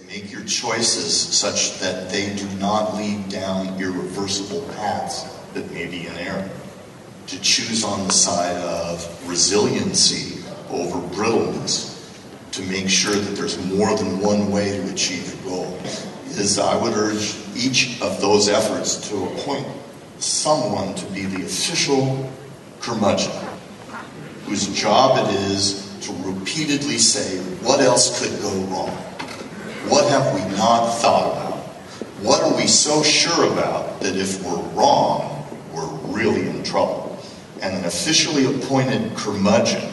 Make your choices such that they do not lead down irreversible paths that may be in error. To choose on the side of resiliency over brittleness, to make sure that there's more than one way to achieve the goal, is I would urge each of those efforts to appoint someone to be the official curmudgeon, whose job it is to repeatedly say, what else could go wrong? What have we not thought about? What are we so sure about that if we're wrong, we're really in trouble? And an officially appointed curmudgeon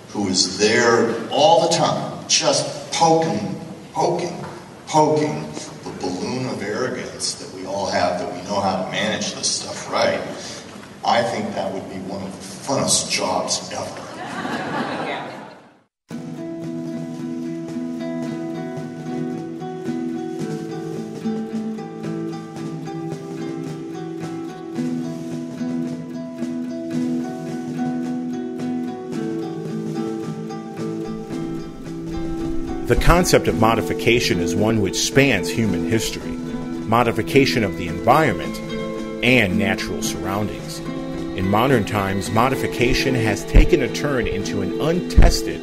who is there all the time, just poking the balloon of arrogance that we all have, that we know how to manage this stuff right. I think that would be one of the funnest jobs ever. The concept of modification is one which spans human history, modification of the environment and natural surroundings. In modern times, modification has taken a turn into an untested,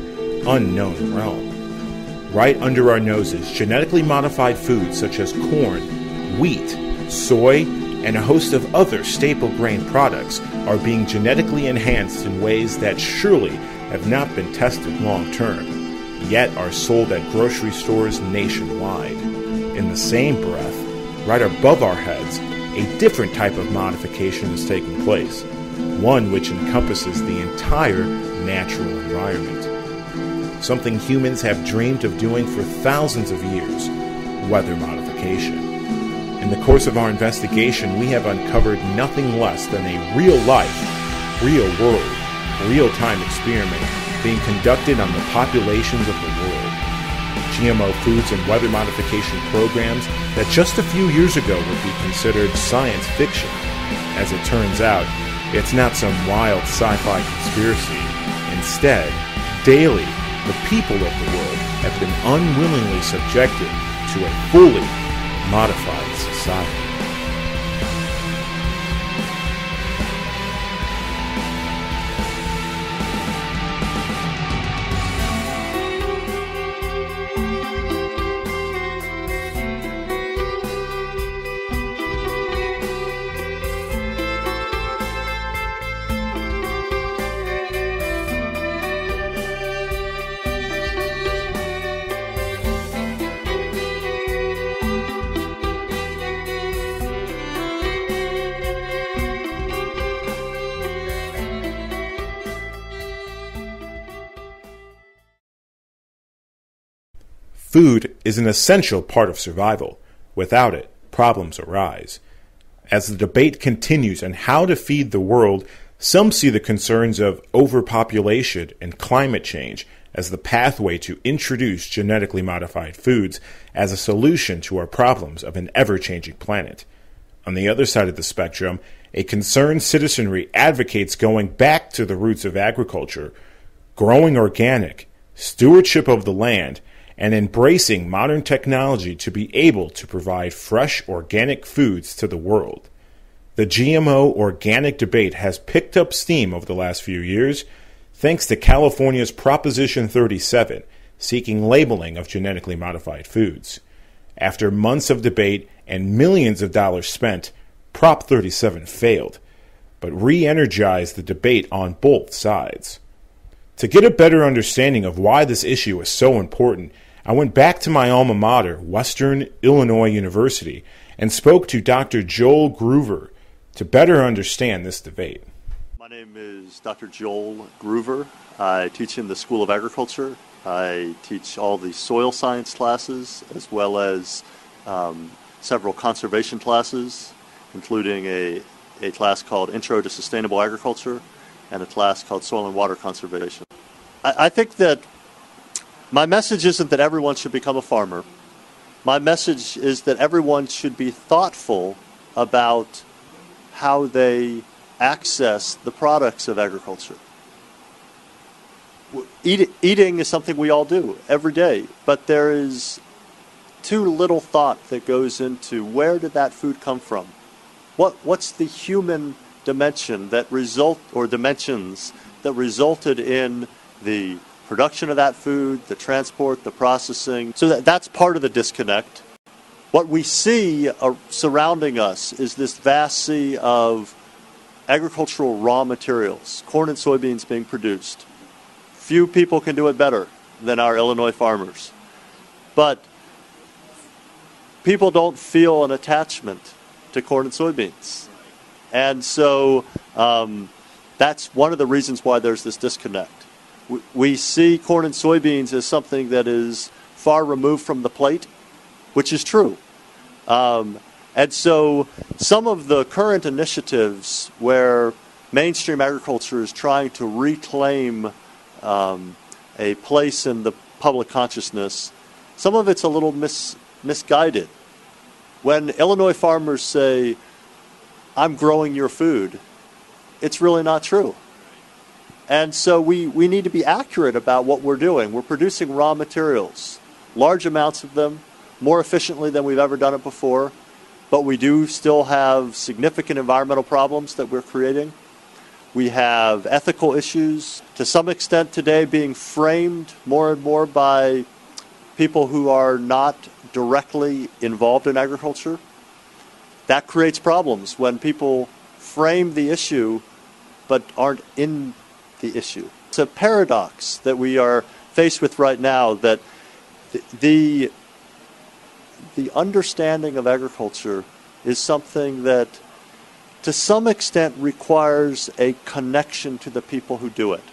unknown realm. Right under our noses, genetically modified foods such as corn, wheat, soy, and a host of other staple grain products are being genetically enhanced in ways that surely have not been tested long term, yet are sold at grocery stores nationwide. In the same breath, right above our heads, a different type of modification is taking place, one which encompasses the entire natural environment. Something humans have dreamed of doing for thousands of years, weather modification. In the course of our investigation, we have uncovered nothing less than a real-life, real-world, real-time experiment being conducted on the populations of the world. GMO foods and weather modification programs that just a few years ago would be considered science fiction. As it turns out, it's not some wild sci-fi conspiracy. Instead, daily, the people of the world have been unwillingly subjected to a fully modified society. Food is an essential part of survival. Without it, problems arise. As the debate continues on how to feed the world, some see the concerns of overpopulation and climate change as the pathway to introduce genetically modified foods as a solution to our problems of an ever-changing planet. On the other side of the spectrum, a concerned citizenry advocates going back to the roots of agriculture, growing organic, stewardship of the land, and embracing modern technology to be able to provide fresh organic foods to the world. The GMO organic debate has picked up steam over the last few years, thanks to California's Proposition 37, seeking labeling of genetically modified foods. After months of debate and millions of dollars spent, Prop 37 failed, but re-energized the debate on both sides. To get a better understanding of why this issue is so important, I went back to my alma mater, Western Illinois University, and spoke to Dr. Joel Groover to better understand this debate. My name is Dr. Joel Groover. I teach in the School of Agriculture. I teach all the soil science classes as well as several conservation classes, including a class called Intro to Sustainable Agriculture and a class called Soil and Water Conservation. I think that my message isn't that everyone should become a farmer. My message is that everyone should be thoughtful about how they access the products of agriculture. Eating is something we all do every day, but there is too little thought that goes into where did that food come from? What's the human dimension dimensions that resulted in the production of that food, the transport, the processing? So that's part of the disconnect. What we see surrounding us is this vast sea of agricultural raw materials, corn and soybeans being produced. Few people can do it better than our Illinois farmers. But people don't feel an attachment to corn and soybeans. And so that's one of the reasons why there's this disconnect. We see corn and soybeans as something that is far removed from the plate, which is true. And so some of the current initiatives where mainstream agriculture is trying to reclaim a place in the public consciousness, some of it's a little misguided. When Illinois farmers say, I'm growing your food, it's really not true. And so we need to be accurate about what we're doing. We're producing raw materials, large amounts of them, more efficiently than we've ever done it before, but we do still have significant environmental problems that we're creating. We have ethical issues, to some extent today being framed more and more by people who are not directly involved in agriculture. That creates problems when people frame the issue but aren't in the issue. It's a paradox that we are faced with right now, that the understanding of agriculture is something that to some extent requires a connection to the people who do it.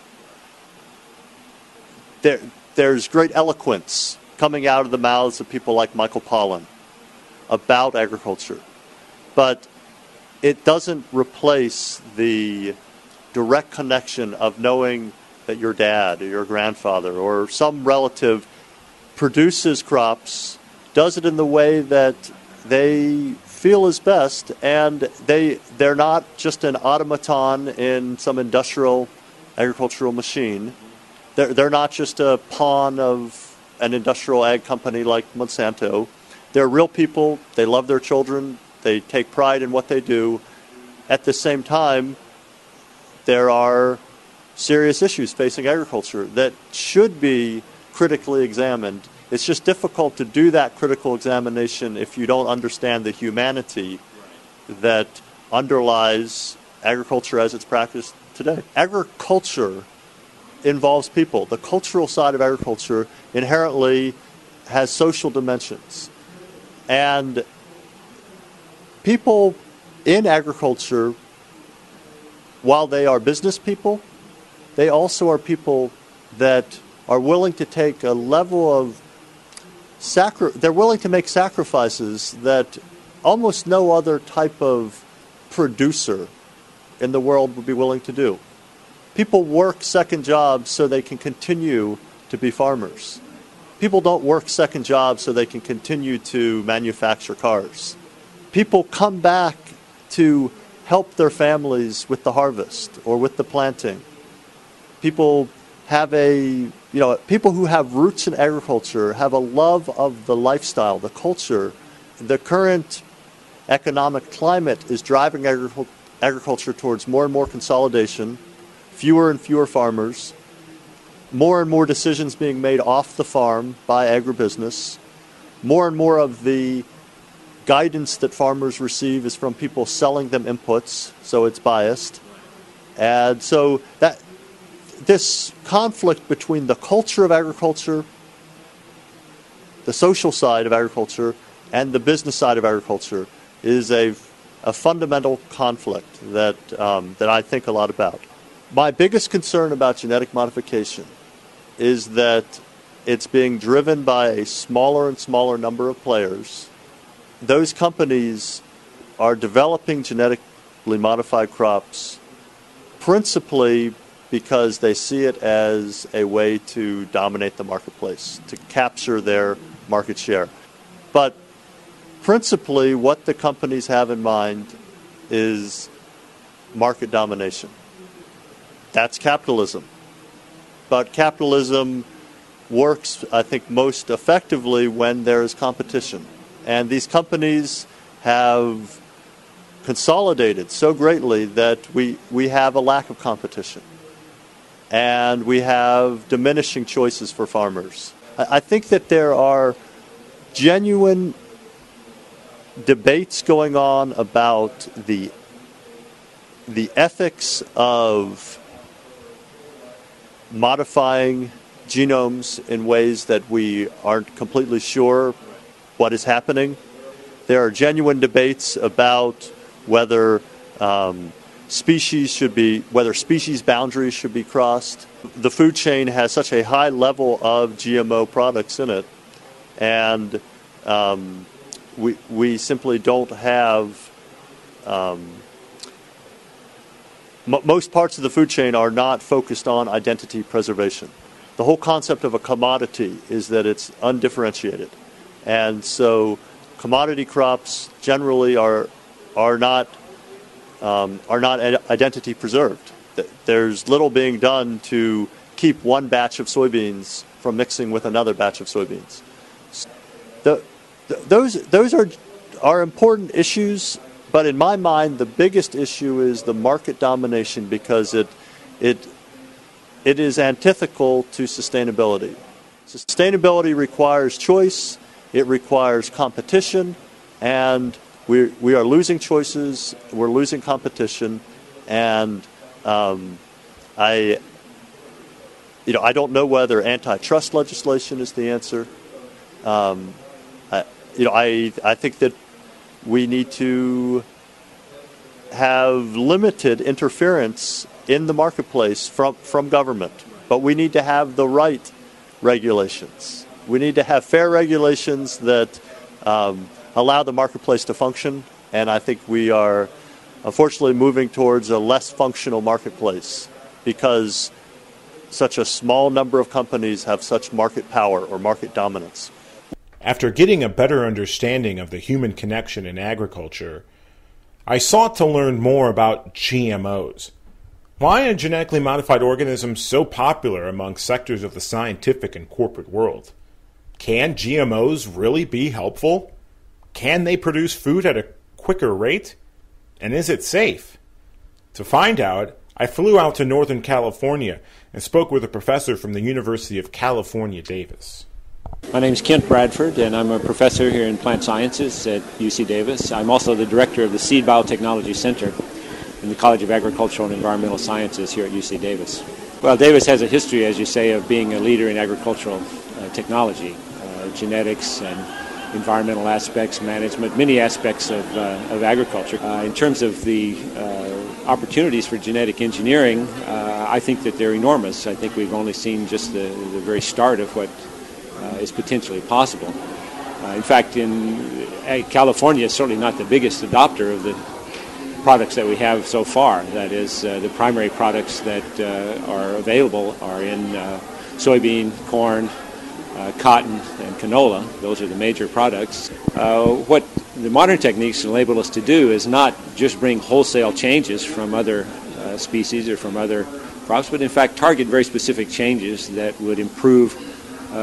There's great eloquence coming out of the mouths of people like Michael Pollan about agriculture, but it doesn't replace the direct connection of knowing that your dad or your grandfather or some relative produces crops, does it in the way that they feel is best, and they're not just an automaton in some industrial agricultural machine. They're not just a pawn of an industrial ag company like Monsanto. They're real people. They love their children. They take pride in what they do. At the same time, there are serious issues facing agriculture that should be critically examined. It's just difficult to do that critical examination if you don't understand the humanity that underlies agriculture as it's practiced today. Agriculture involves people. The cultural side of agriculture inherently has social dimensions. And people in agriculture, while they are business people, they also are people that are willing to take a level of they're willing to make sacrifices that almost no other type of producer in the world would be willing to do. People work second jobs so they can continue to be farmers. People don't work second jobs so they can continue to manufacture cars. People come back to help their families with the harvest or with the planting. People have people who have roots in agriculture have a love of the lifestyle, the culture. The current economic climate is driving agriculture towards more and more consolidation, fewer and fewer farmers, more and more decisions being made off the farm by agribusiness. More and more of the guidance that farmers receive is from people selling them inputs, so it's biased. And so this conflict between the culture of agriculture, the social side of agriculture, and the business side of agriculture is a fundamental conflict that I think a lot about. My biggest concern about genetic modification is that it's being driven by a smaller and smaller number of players. Those companies are developing genetically modified crops principally because they see it as a way to dominate the marketplace, to capture their market share. But principally what the companies have in mind is market domination. That's capitalism. But capitalism works, I think, most effectively when there is competition. And these companies have consolidated so greatly that we have a lack of competition. And we have diminishing choices for farmers. I think that there are genuine debates going on about the ethics of modifying genomes in ways that we aren't completely sure what is happening. There are genuine debates about whether species boundaries should be crossed. The food chain has such a high level of GMO products in it, and we simply don't have. Most parts of the food chain are not focused on identity preservation. The whole concept of a commodity is that it's undifferentiated, and so commodity crops generally are not identity preserved. There's little being done to keep one batch of soybeans from mixing with another batch of soybeans. Those are important issues, but in my mind, the biggest issue is the market domination, because it is antithetical to sustainability. Sustainability requires choice, it requires competition, and we are losing choices, we're losing competition, and I don't know whether antitrust legislation is the answer. I think that we need to have limited interference in the marketplace from government, but we need to have the right regulations. We need to have fair regulations that allow the marketplace to function, and I think we are unfortunately moving towards a less functional marketplace because such a small number of companies have such market power or market dominance. After getting a better understanding of the human connection in agriculture, I sought to learn more about GMOs. Why are genetically modified organisms so popular among sectors of the scientific and corporate world? Can GMOs really be helpful? Can they produce food at a quicker rate? And is it safe? To find out, I flew out to Northern California and spoke with a professor from the University of California, Davis. My name is Kent Bradford, and I'm a professor here in plant sciences at UC Davis. I'm also the director of the Seed Biotechnology Center in the College of Agricultural and Environmental Sciences here at UC Davis. Well, Davis has a history, as you say, of being a leader in agricultural technology, genetics and environmental aspects, management, many aspects of agriculture. In terms of the opportunities for genetic engineering, I think that they're enormous. I think we've only seen just the very start of what is potentially possible. In fact, California is certainly not the biggest adopter of the products that we have so far. That is, the primary products that are available are in soybean, corn, cotton, and canola. Those are the major products. What the modern techniques enable us to do is not just bring wholesale changes from other species or from other crops, but in fact target very specific changes that would improve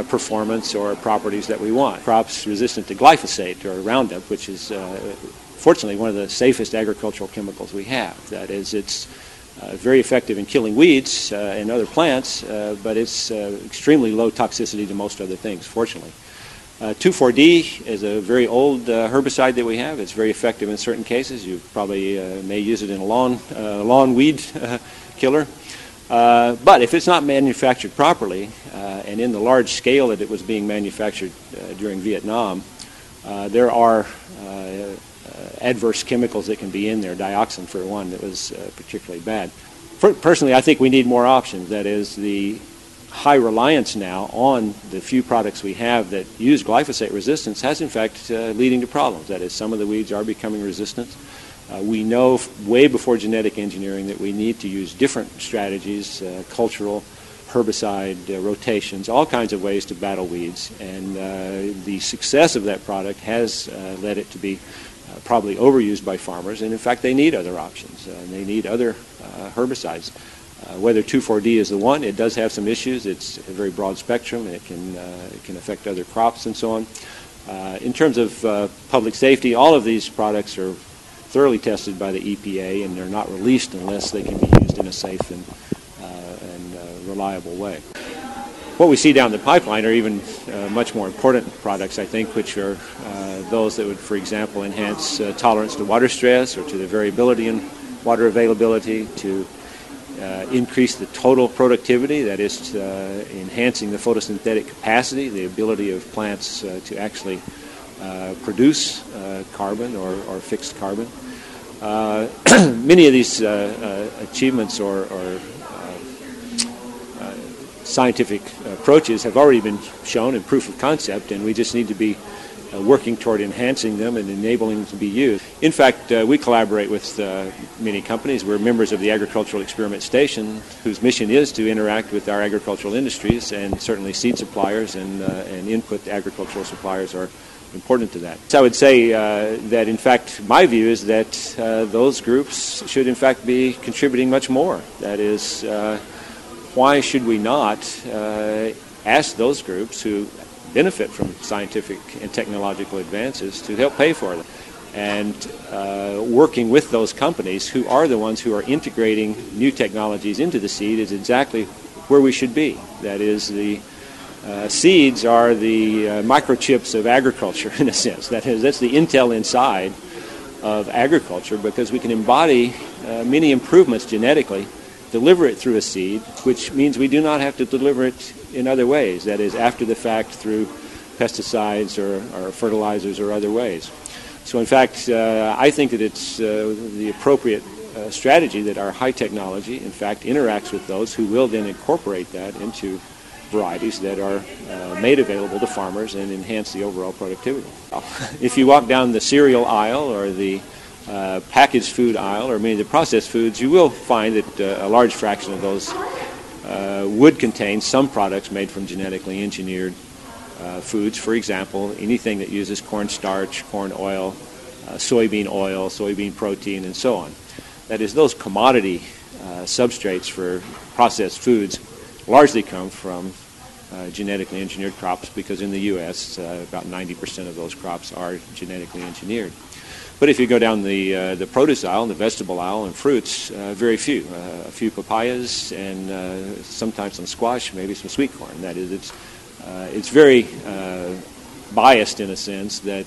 performance or properties that we want. Crops resistant to glyphosate or Roundup, which is fortunately one of the safest agricultural chemicals we have. That is, it's very effective in killing weeds and other plants, but it's extremely low toxicity to most other things, fortunately. 2,4-D is a very old herbicide that we have. It's very effective in certain cases. You probably may use it in a lawn weed killer. But if it's not manufactured properly, and in the large scale that it was being manufactured during Vietnam, there are adverse chemicals that can be in there, dioxin for one, that was particularly bad. Personally, I think we need more options. That is, the high reliance now on the few products we have that use glyphosate resistance has in fact leading to problems. That is, some of the weeds are becoming resistant. We know way before genetic engineering that we need to use different strategies, cultural, herbicide, rotations, all kinds of ways to battle weeds. And the success of that product has led it to be probably overused by farmers. And in fact, they need other options. They need other herbicides. Whether 2,4-D is the one, it does have some issues. It's a very broad spectrum, and it can affect other crops and so on. In terms of public safety, all of these products are thoroughly tested by the EPA, and they're not released unless they can be used in a safe and reliable way. What we see down the pipeline are even much more important products, I think, which are those that would, for example, enhance tolerance to water stress or to the variability in water availability, to increase the total productivity, that is enhancing the photosynthetic capacity, the ability of plants to actually produce carbon or fixed carbon. Many of these achievements or scientific approaches have already been shown in proof of concept, and we just need to be working toward enhancing them and enabling them to be used. In fact, we collaborate with many companies. We're members of the Agricultural Experiment Station, whose mission is to interact with our agricultural industries, and certainly seed suppliers and input agricultural suppliers are important to that. So I would say that, in fact, my view is that those groups should, in fact, be contributing much more. That is, why should we not ask those groups who benefit from scientific and technological advances to help pay for them? And working with those companies who are the ones who are integrating new technologies into the seed is exactly where we should be. That is, the seeds are the microchips of agriculture, in a sense. That is, that's the Intel inside of agriculture, because we can embody many improvements genetically, deliver it through a seed, which means we do not have to deliver it in other ways, that is, after the fact through pesticides or fertilizers or other ways. So in fact, I think that it's the appropriate strategy that our high technology, in fact, interacts with those who will then incorporate that into varieties that are made available to farmers and enhance the overall productivity. If you walk down the cereal aisle or the packaged food aisle or many of the processed foods, you will find that a large fraction of those would contain some products made from genetically engineered foods. For example, anything that uses cornstarch, corn oil, soybean protein, and so on. That is, those commodity substrates for processed foods largely come from genetically engineered crops, because in the U.S. About 90% of those crops are genetically engineered. But if you go down the produce aisle, the vegetable aisle, and fruits, very few. A few papayas and sometimes some squash, maybe some sweet corn. That is, it's very biased in a sense that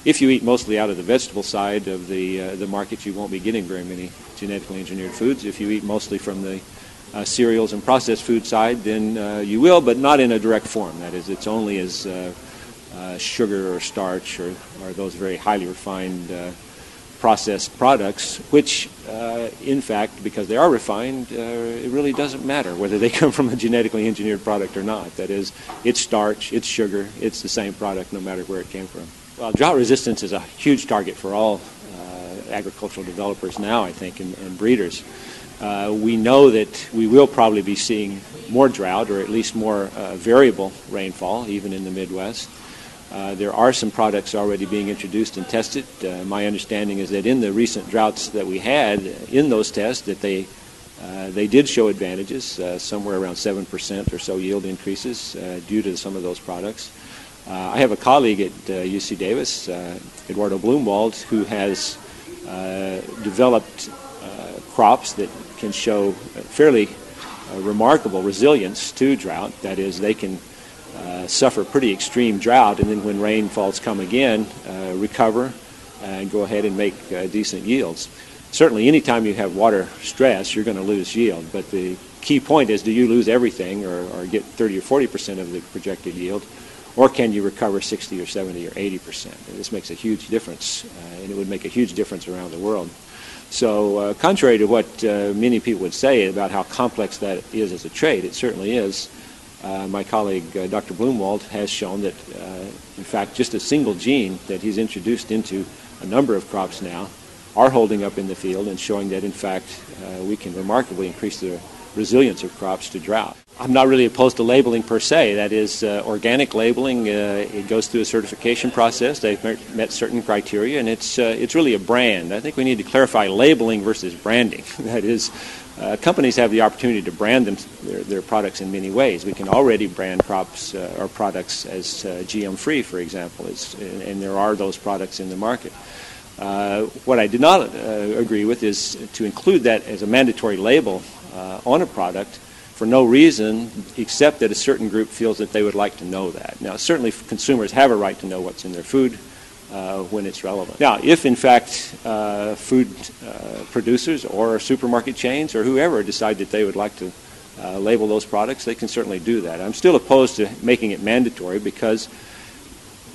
if you eat mostly out of the vegetable side of the market, you won't be getting very many genetically engineered foods. If you eat mostly from the cereals and processed food side, then you will, but not in a direct form. That is, it's only as sugar or starch or those very highly refined processed products, which in fact, because they are refined, it really doesn't matter whether they come from a genetically engineered product or not. That is, it's starch, it's sugar, it's the same product no matter where it came from. Well, drought resistance is a huge target for all agricultural developers now, I think, and breeders. We know that we will probably be seeing more drought, or at least more variable rainfall, even in the Midwest. There are some products already being introduced and tested. My understanding is that in the recent droughts that we had, in those tests, that they did show advantages, somewhere around 7% or so yield increases due to some of those products. I have a colleague at UC Davis, Eduardo Blumwald, who has developed crops that can show fairly remarkable resilience to drought. That is, they can suffer pretty extreme drought, and then when rainfalls come again, recover and go ahead and make decent yields. Certainly, anytime you have water stress, you're going to lose yield, but the key point is, do you lose everything or get 30 or 40% of the projected yield, or can you recover 60 or 70 or 80%? And this makes a huge difference, and it would make a huge difference around the world. So contrary to what many people would say about how complex that is as a trade, it certainly is. My colleague, Dr. Blumwald, has shown that, in fact, just a single gene that he's introduced into a number of crops now are holding up in the field and showing that, in fact, we can remarkably increase the resilience of crops to drought. I'm not really opposed to labeling per se. That is, organic labeling, it goes through a certification process. They've met certain criteria, and it's really a brand. I think we need to clarify labeling versus branding. That is, companies have the opportunity to brand their products in many ways. We can already brand crops or products as GM-free, for example, and there are those products in the market. What I did not agree with is to include that as a mandatory label on a product for no reason except that a certain group feels that they would like to know that. Now, certainly consumers have a right to know what's in their food when it's relevant. Now, if in fact food producers or supermarket chains or whoever decide that they would like to label those products, they can certainly do that. I'm still opposed to making it mandatory because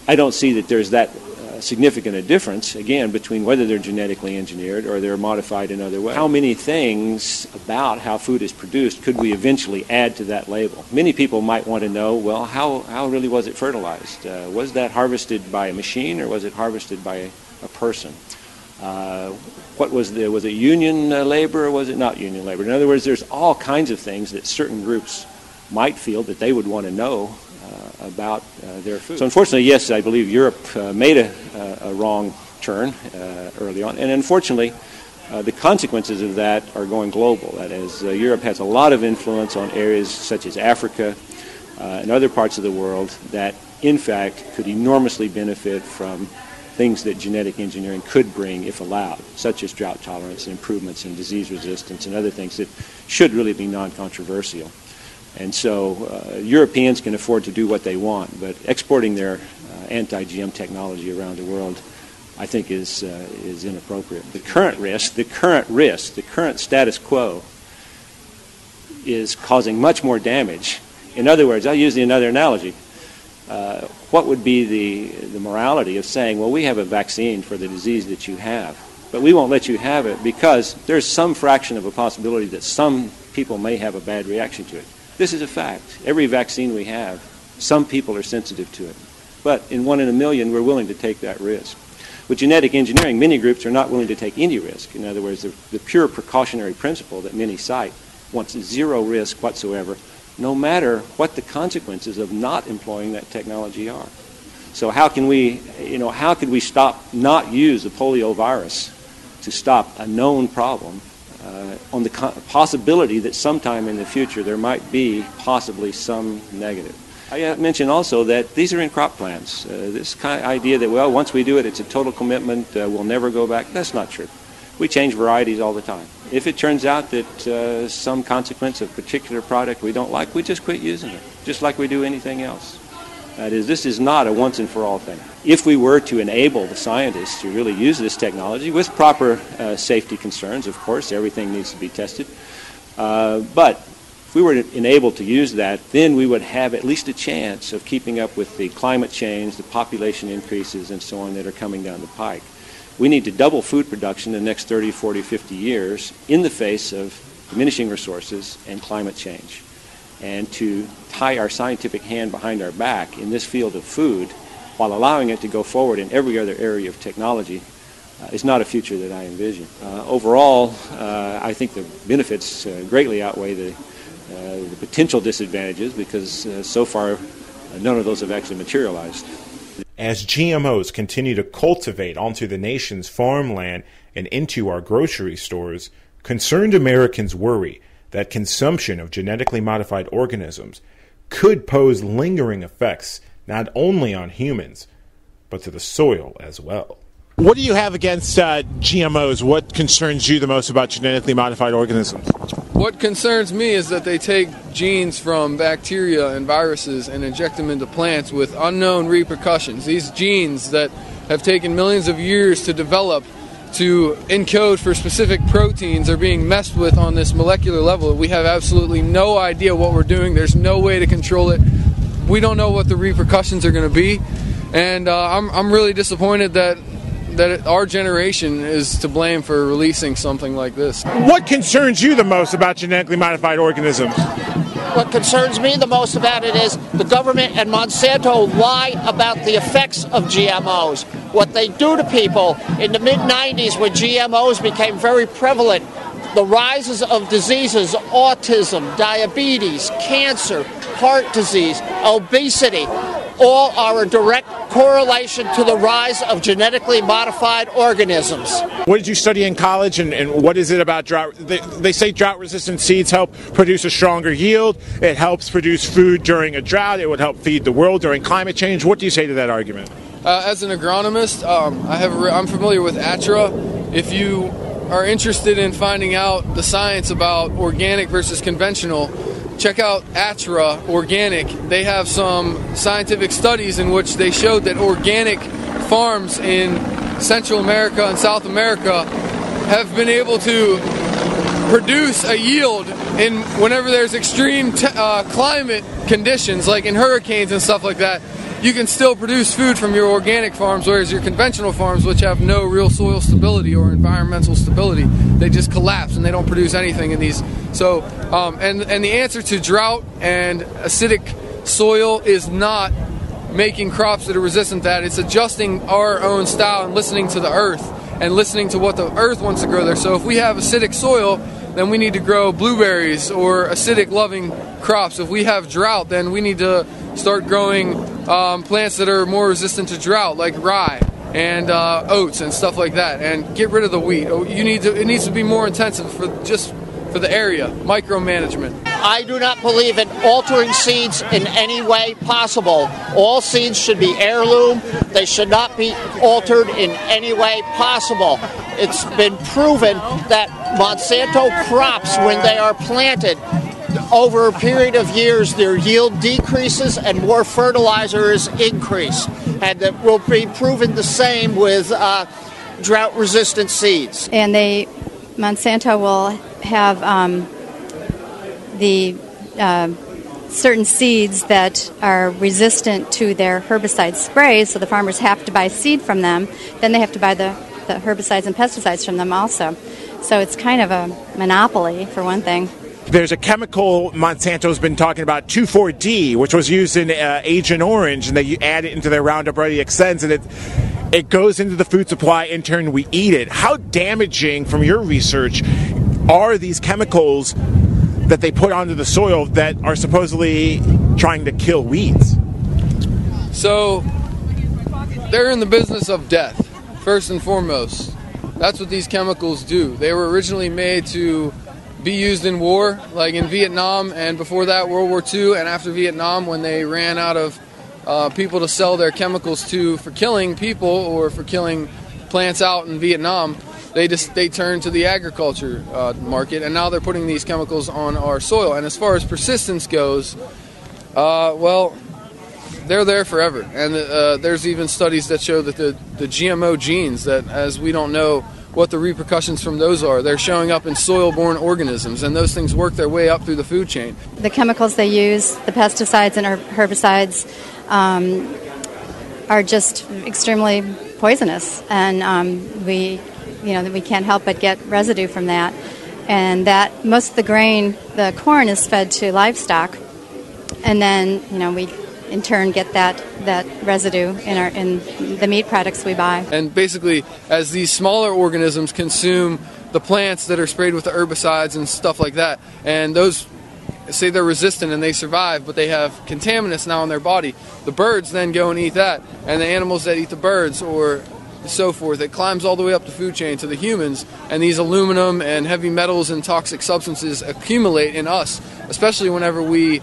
I don't see that there's that significant a difference, again, between whether they're genetically engineered or they're modified in other ways. How many things about how food is produced could we eventually add to that label? Many people might want to know, well, how really was it fertilized? Was that harvested by a machine or was it harvested by a person? Was it union labor or was it not union labor? In other words, there's all kinds of things that certain groups might feel that they would want to know about their food. So unfortunately, yes, I believe Europe made a wrong turn early on, and unfortunately, the consequences of that are going global. That is, Europe has a lot of influence on areas such as Africa and other parts of the world that, in fact, could enormously benefit from things that genetic engineering could bring if allowed, such as drought tolerance and improvements in disease resistance and other things that should really be non-controversial. And so Europeans can afford to do what they want, but exporting their anti-GM technology around the world, I think, is inappropriate. The current status quo is causing much more damage. In other words, I'll use another analogy. What would be the morality of saying, well, we have a vaccine for the disease that you have, but we won't let you have it because there's some fraction of a possibility that some people may have a bad reaction to it. This is a fact. Every vaccine we have, some people are sensitive to it. But in 1 in a million, we're willing to take that risk. With genetic engineering, many groups are not willing to take any risk. In other words, the pure precautionary principle that many cite wants zero risk whatsoever, no matter what the consequences of not employing that technology are. So how could we not use the polio virus to stop a known problem on the possibility that sometime in the future there might be possibly some negative? I mentioned also that these are in crop plans. This kind of idea that, well, once we do it, it's a total commitment, we'll never go back, that's not true. We change varieties all the time. If it turns out that some consequence of a particular product we don't like, we just quit using it, just like we do anything else. That is, this is not a once-and-for-all thing. If we were to enable the scientists to really use this technology with proper safety concerns, of course, everything needs to be tested, but if we were enabled to use that, then we would have at least a chance of keeping up with the climate change, the population increases, and so on that are coming down the pike. We need to double food production in the next 30, 40, 50 years in the face of diminishing resources and climate change. And to tie our scientific hand behind our back in this field of food while allowing it to go forward in every other area of technology is not a future that I envision. Overall, I think the benefits greatly outweigh the potential disadvantages because so far none of those have actually materialized. As GMOs continue to cultivate onto the nation's farmland and into our grocery stores, concerned Americans worry that consumption of genetically modified organisms could pose lingering effects not only on humans, but to the soil as well. What do you have against GMOs? What concerns you the most about genetically modified organisms? What concerns me is that they take genes from bacteria and viruses and inject them into plants with unknown repercussions. These genes that have taken millions of years to develop to encode for specific proteins are being messed with on this molecular level. We have absolutely no idea what we're doing. There's no way to control it. We don't know what the repercussions are going to be. And I'm really disappointed that our generation is to blame for releasing something like this. What concerns you the most about genetically modified organisms? What concerns me the most about it is the government and Monsanto lie about the effects of GMOs. What they do to people in the mid-90s when GMOs became very prevalent, the rises of diseases, autism, diabetes, cancer, heart disease, obesity, all are a direct correlation to the rise of genetically modified organisms. What did you study in college, and what is it about drought? They say drought-resistant seeds help produce a stronger yield. It helps produce food during a drought. It would help feed the world during climate change. What do you say to that argument? As an agronomist, I'm familiar with ATRA. If you are interested in finding out the science about organic versus conventional, check out ATRA Organic. They have some scientific studies in which they showed that organic farms in Central America and South America have been able to produce a yield in whenever there's extreme climate conditions, like in hurricanes and stuff like that. You can still produce food from your organic farms, whereas your conventional farms, which have no real soil stability or environmental stability, they just collapse and they don't produce anything in these. So, and the answer to drought and acidic soil is not making crops that are resistant to that. It's adjusting our own style and listening to the earth and listening to what the earth wants to grow there. So if we have acidic soil, then we need to grow blueberries or acidic-loving crops. If we have drought, then we need to start growing plants that are more resistant to drought, like rye and oats and stuff like that, and get rid of the wheat. It needs to be more intensive for the area, micromanagement. I do not believe in altering seeds in any way possible. All seeds should be heirloom. They should not be altered in any way possible. It's been proven that Monsanto crops, when they are planted, over a period of years, their yield decreases and more fertilizer is increased. And it will be proven the same with drought-resistant seeds. And Monsanto will have certain seeds that are resistant to their herbicide sprays, so the farmers have to buy seed from them. Then they have to buy the herbicides and pesticides from them also. So it's kind of a monopoly, for one thing. There's a chemical Monsanto's been talking about, 2,4-D, which was used in Agent Orange, and they add it into their Roundup Ready Extends, and it goes into the food supply. In turn, we eat it. How damaging, from your research, are these chemicals that they put onto the soil that are supposedly trying to kill weeds? So they're in the business of death, first and foremost. That's what these chemicals do. They were originally made to be used in war, like in Vietnam, and before that World War II, and after Vietnam, when they ran out of people to sell their chemicals to for killing people or for killing plants out in Vietnam, they turned to the agriculture market, and now they're putting these chemicals on our soil. And as far as persistence goes, well, they're there forever. And there's even studies that show that the GMO genes, that as we don't know what the repercussions from those are, they're showing up in soil-borne organisms, and those things work their way up through the food chain. The chemicals they use, the pesticides and herbicides, are just extremely poisonous, and we can't help but get residue from that. And that most of the grain, the corn, is fed to livestock, and then we in turn get that residue in the meat products we buy. And basically, as these smaller organisms consume the plants that are sprayed with the herbicides and stuff like that, and those, say they're resistant and they survive, but they have contaminants now in their body, the birds then go and eat that, and the animals that eat the birds or so forth, it climbs all the way up the food chain to the humans, and these aluminum and heavy metals and toxic substances accumulate in us, especially whenever we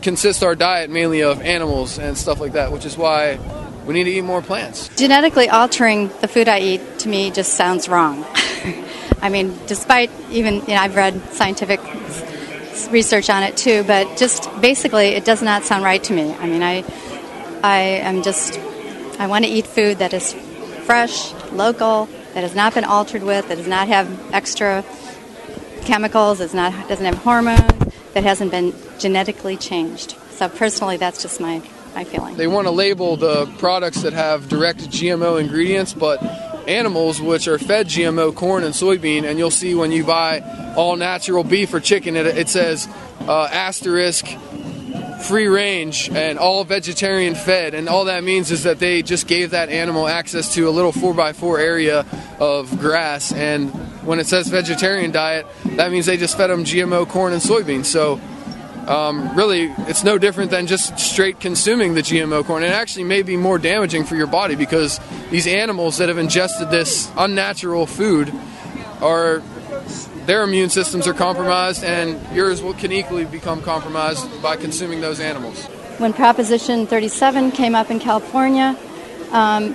consist our diet mainly of animals and stuff like that, which is why we need to eat more plants. Genetically altering the food I eat, to me, just sounds wrong. I mean, despite even, I've read scientific research on it too, but just basically it does not sound right to me. I mean, I want to eat food that is fresh, local, that has not been altered with, that does not have extra chemicals, doesn't have hormones, that hasn't been genetically changed. So personally, that's just my feeling. They want to label the products that have direct GMO ingredients, but animals which are fed GMO corn and soybean, and you'll see when you buy all natural beef or chicken, it says asterisk free range and all vegetarian fed, and all that means is that they just gave that animal access to a little 4x4 area of grass, and when it says vegetarian diet, that means they just fed them GMO corn and soybeans. So really, it's no different than just straight consuming the GMO corn. It actually may be more damaging for your body because these animals that have ingested this unnatural food their immune systems are compromised, and yours can equally become compromised by consuming those animals. When Proposition 37 came up in California,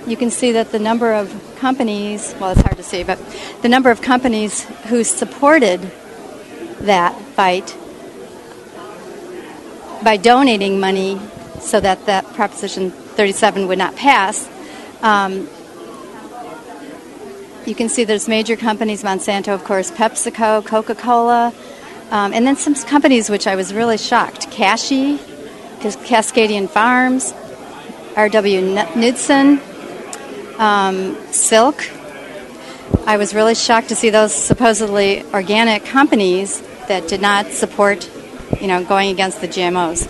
you can see that the number of companies, well, it's hard to see, but the number of companies who supported that fight by donating money so that Proposition 37 would not pass. You can see there's major companies, Monsanto, of course, PepsiCo, Coca-Cola, and then some companies which I was really shocked. Cascadian Farms, R.W. Knudsen, Silk. I was really shocked to see those supposedly organic companies that did not support, going against the GMOs.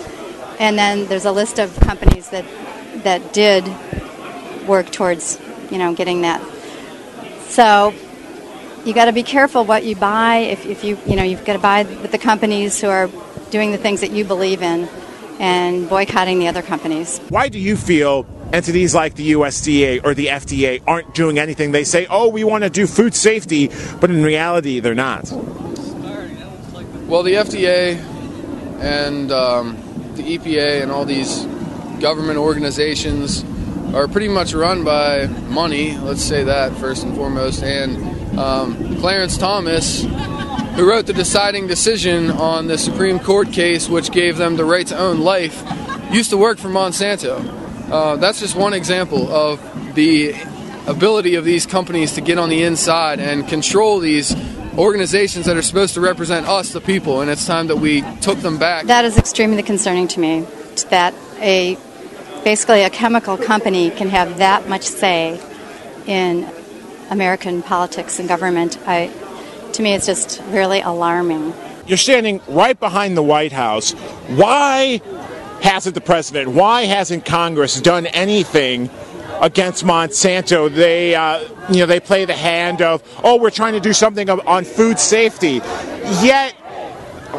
And then there's a list of companies that did work towards, getting that. So you got to be careful what you buy. If you've got to buy with the companies who are doing the things that you believe in and boycotting the other companies. Why do you feel entities like the USDA or the FDA aren't doing anything? They say, oh, we want to do food safety, but in reality, they're not. Well, the FDA and the EPA and all these government organizations are pretty much run by money, let's say that first and foremost, and Clarence Thomas, who wrote the deciding decision on the Supreme Court case which gave them the right to own life, used to work for Monsanto. That's just one example of the ability of these companies to get on the inside and control these organizations that are supposed to represent us, the people, and it's time that we took them back. That is extremely concerning to me, that basically a chemical company can have that much say in American politics and government. To me, it's just really alarming. You're standing right behind the White House. Why hasn't the president, why hasn't Congress done anything against Monsanto? They play the hand of, we're trying to do something on food safety. Yet,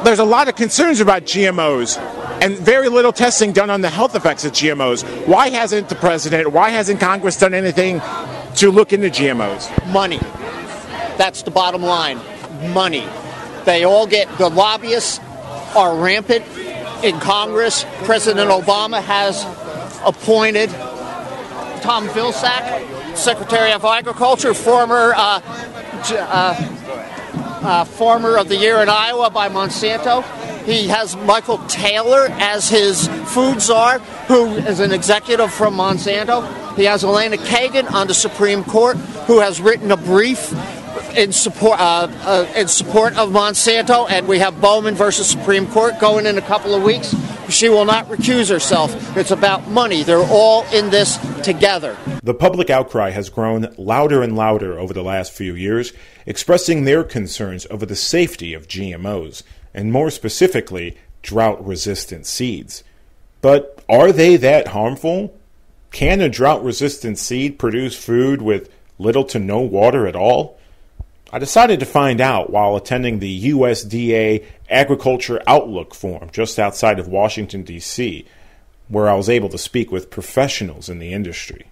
there's a lot of concerns about GMOs and very little testing done on the health effects of GMOs. Why hasn't the president, why hasn't Congress done anything to look into GMOs? Money. That's the bottom line. Money. The lobbyists are rampant in Congress. President Obama has appointed Tom Vilsack, Secretary of Agriculture, former of the year in Iowa by Monsanto. He has Michael Taylor as his food czar, who is an executive from Monsanto. He has Elena Kagan on the Supreme Court, who has written a brief in support of Monsanto. And we have Bowman versus Supreme Court going in a couple of weeks. She will not recuse herself. It's about money. They're all in this together. The public outcry has grown louder and louder over the last few years, expressing their concerns over the safety of GMOs, and more specifically, drought-resistant seeds. But are they that harmful? Can a drought-resistant seed produce food with little to no water at all? I decided to find out while attending the USDA Agriculture Outlook Forum just outside of Washington, D.C., where I was able to speak with professionals in the industry.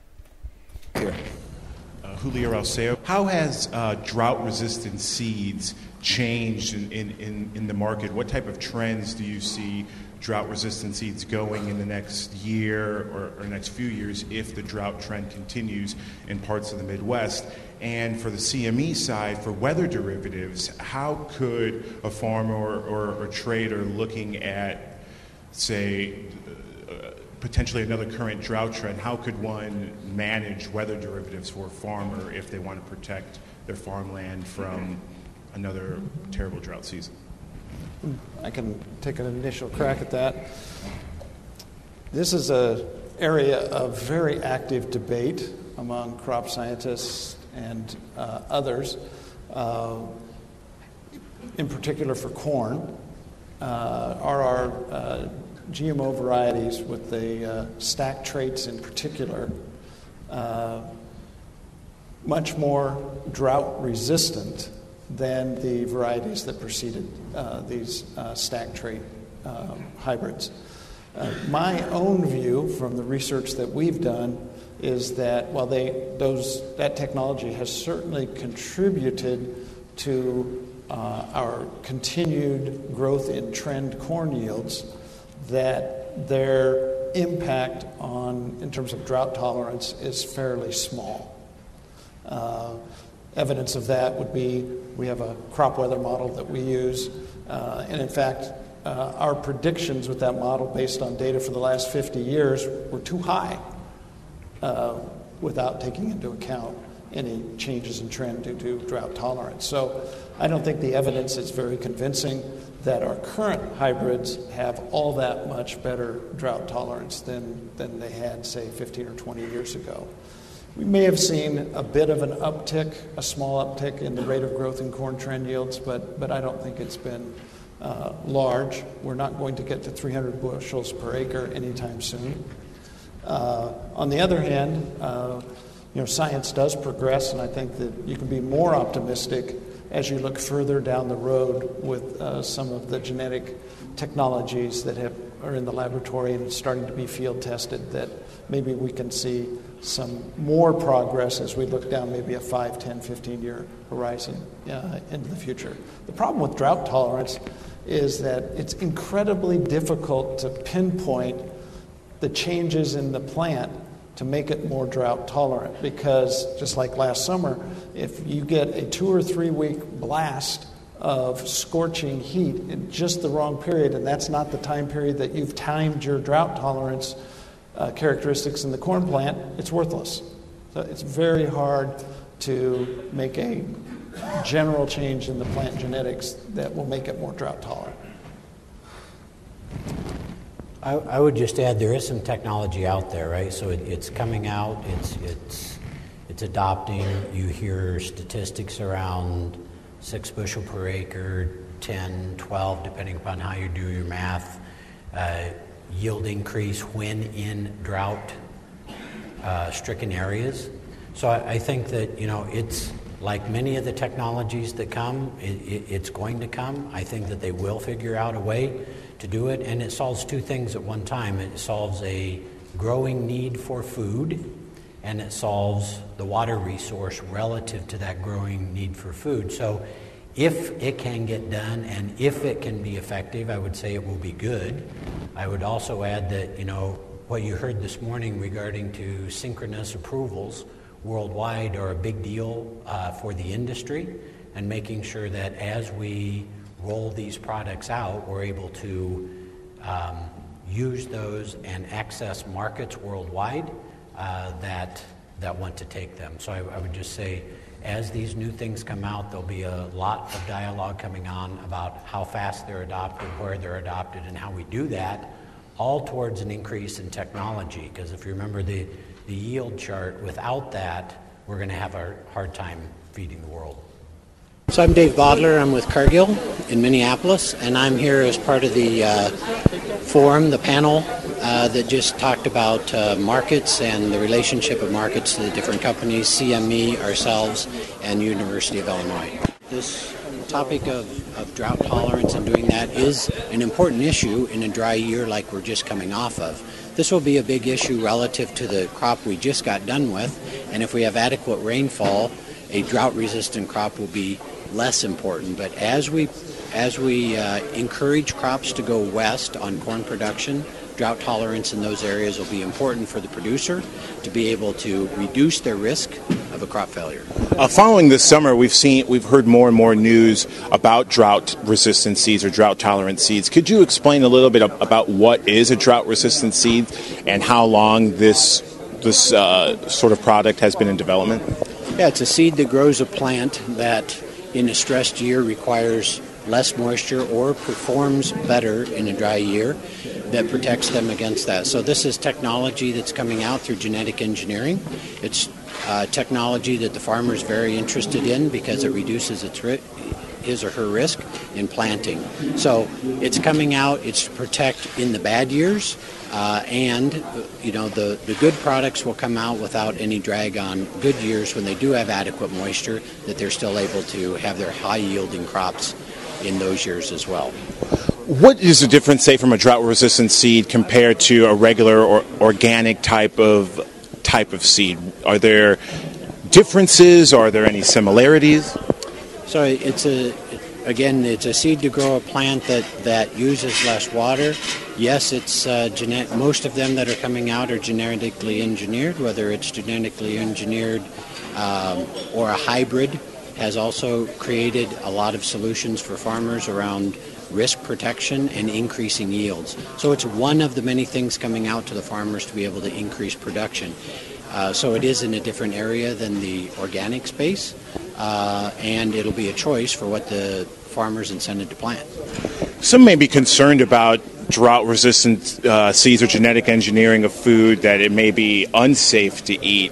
Julio Alceo, how has drought-resistant seeds changed in the market? What type of trends do you see drought-resistant seeds going in the next year or next few years if the drought trend continues in parts of the Midwest? And for the CME side, for weather derivatives, how could a farmer or a trader looking at, say, potentially another current drought trend, how could one manage weather derivatives for a farmer if they want to protect their farmland from another terrible drought season? I can take an initial crack at that. This is an area of very active debate among crop scientists and others, in particular for corn. Are our GMO varieties with the stack traits in particular much more drought resistant than the varieties that preceded these stack trait hybrids. My own view from the research that we've done is that while that technology has certainly contributed to our continued growth in trend corn yields, that their impact in terms of drought tolerance is fairly small. Evidence of that would be we have a crop weather model that we use, and in fact, our predictions with that model based on data for the last 50 years were too high without taking into account any changes in trend due to drought tolerance. So I don't think the evidence is very convincing that our current hybrids have all that much better drought tolerance than they had, say, 15 or 20 years ago. We may have seen a bit of an uptick, a small uptick in the rate of growth in corn trend yields, but I don't think it's been large. We're not going to get to 300 bushels per acre anytime soon. On the other hand, science does progress, and I think that you can be more optimistic as you look further down the road with some of the genetic technologies that are in the laboratory and starting to be field tested, that maybe we can see some more progress as we look down maybe a 5, 10, 15-year horizon into the future. The problem with drought tolerance is that it's incredibly difficult to pinpoint the changes in the plant to make it more drought tolerant, because just like last summer, if you get a 2 or 3 week blast of scorching heat in just the wrong period, and that's not the time period that you've timed your drought tolerance characteristics in the corn plant, it's worthless. So it's very hard to make a general change in the plant genetics that will make it more drought tolerant. I would just add there is some technology out there, right? So it's coming out, it's adopting. You hear statistics around 6 bushel per acre, 10, 12, depending upon how you do your math. Yield increase when in drought stricken areas. So I think that, it's like many of the technologies that come, it's going to come. I think that they will figure out a way to do it, and it solves two things at one time. It solves a growing need for food, and it solves the water resource relative to that growing need for food. So if it can get done and if it can be effective, I would say it will be good. I would also add that, what you heard this morning regarding to synchronous approvals worldwide are a big deal for the industry, and making sure that as we roll these products out, we're able to use those and access markets worldwide that want to take them. So I would just say, as these new things come out, there'll be a lot of dialogue coming on about how fast they're adopted, where they're adopted, and how we do that, all towards an increase in technology. Because if you remember the yield chart, without that, we're going to have a hard time feeding the world. So I'm Dave Bodler. I'm with Cargill in Minneapolis, and I'm here as part of the forum, the panel that just talked about markets and the relationship of markets to the different companies, CME, ourselves, and University of Illinois. This topic of drought tolerance and doing that is an important issue in a dry year like we're just coming off of. This will be a big issue relative to the crop we just got done with, and if we have adequate rainfall, a drought-resistant crop will be less important. But as we encourage crops to go west on corn production, drought tolerance in those areas will be important for the producer to be able to reduce their risk of a crop failure. Following this summer, we've heard more and more news about drought-resistant seeds or drought-tolerant seeds. Could you explain a little bit about what is a drought-resistant seed and how long this sort of product has been in development? Yeah, it's a seed that grows a plant that in a stressed year requires less moisture or performs better in a dry year, that protects them against that. So this is technology that's coming out through genetic engineering. It's technology that the farmer is very interested in because it reduces his or her risk in planting. So it's coming out, it's to protect in the bad years, and the good products will come out without any drag on good years when they do have adequate moisture, that they're still able to have their high yielding crops in those years as well. What is the difference, say, from a drought-resistant seed compared to a regular or organic type of seed? Are there differences? Are there any similarities? So it's a seed to grow a plant that uses less water. Yes, it's most of them that are coming out are genetically engineered, whether it's genetically engineered or a hybrid has also created a lot of solutions for farmers around risk protection and increasing yields. So it's one of the many things coming out to the farmers to be able to increase production. So it is in a different area than the organic space, and it'll be a choice for what the farmers intended to plant. Some may be concerned about drought-resistant seeds or genetic engineering of food, that it may be unsafe to eat.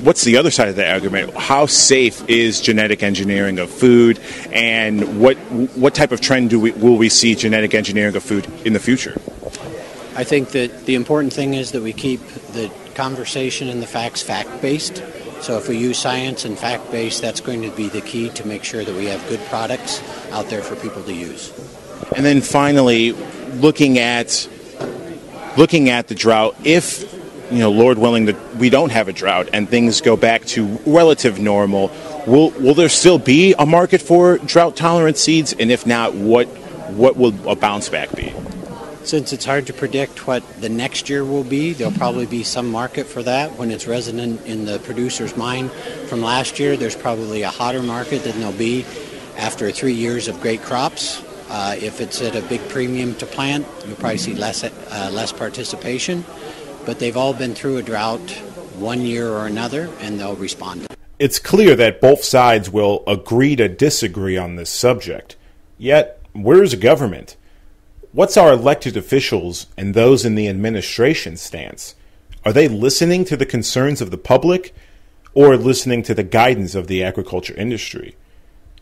What's the other side of the argument? How safe is genetic engineering of food, and what type of trend will we see genetic engineering of food in the future? I think that the important thing is that we keep the conversation and the facts fact-based. So if we use science and fact-based, that's going to be the key to make sure that we have good products out there for people to use. And then finally, looking at the drought, if Lord willing, we don't have a drought and things go back to relative normal, will there still be a market for drought-tolerant seeds? And if not, what will a bounce back be? Since it's hard to predict what the next year will be, there'll probably be some market for that. When it's resonant in the producer's mind from last year, there's probably a hotter market than there'll be after 3 years of great crops. If it's at a big premium to plant, you'll probably see less participation. But they've all been through a drought one year or another, and they'll respond. It's clear that both sides will agree to disagree on this subject. Yet, where's the government? What's our elected officials and those in the administration stance? Are they listening to the concerns of the public or listening to the guidance of the agriculture industry?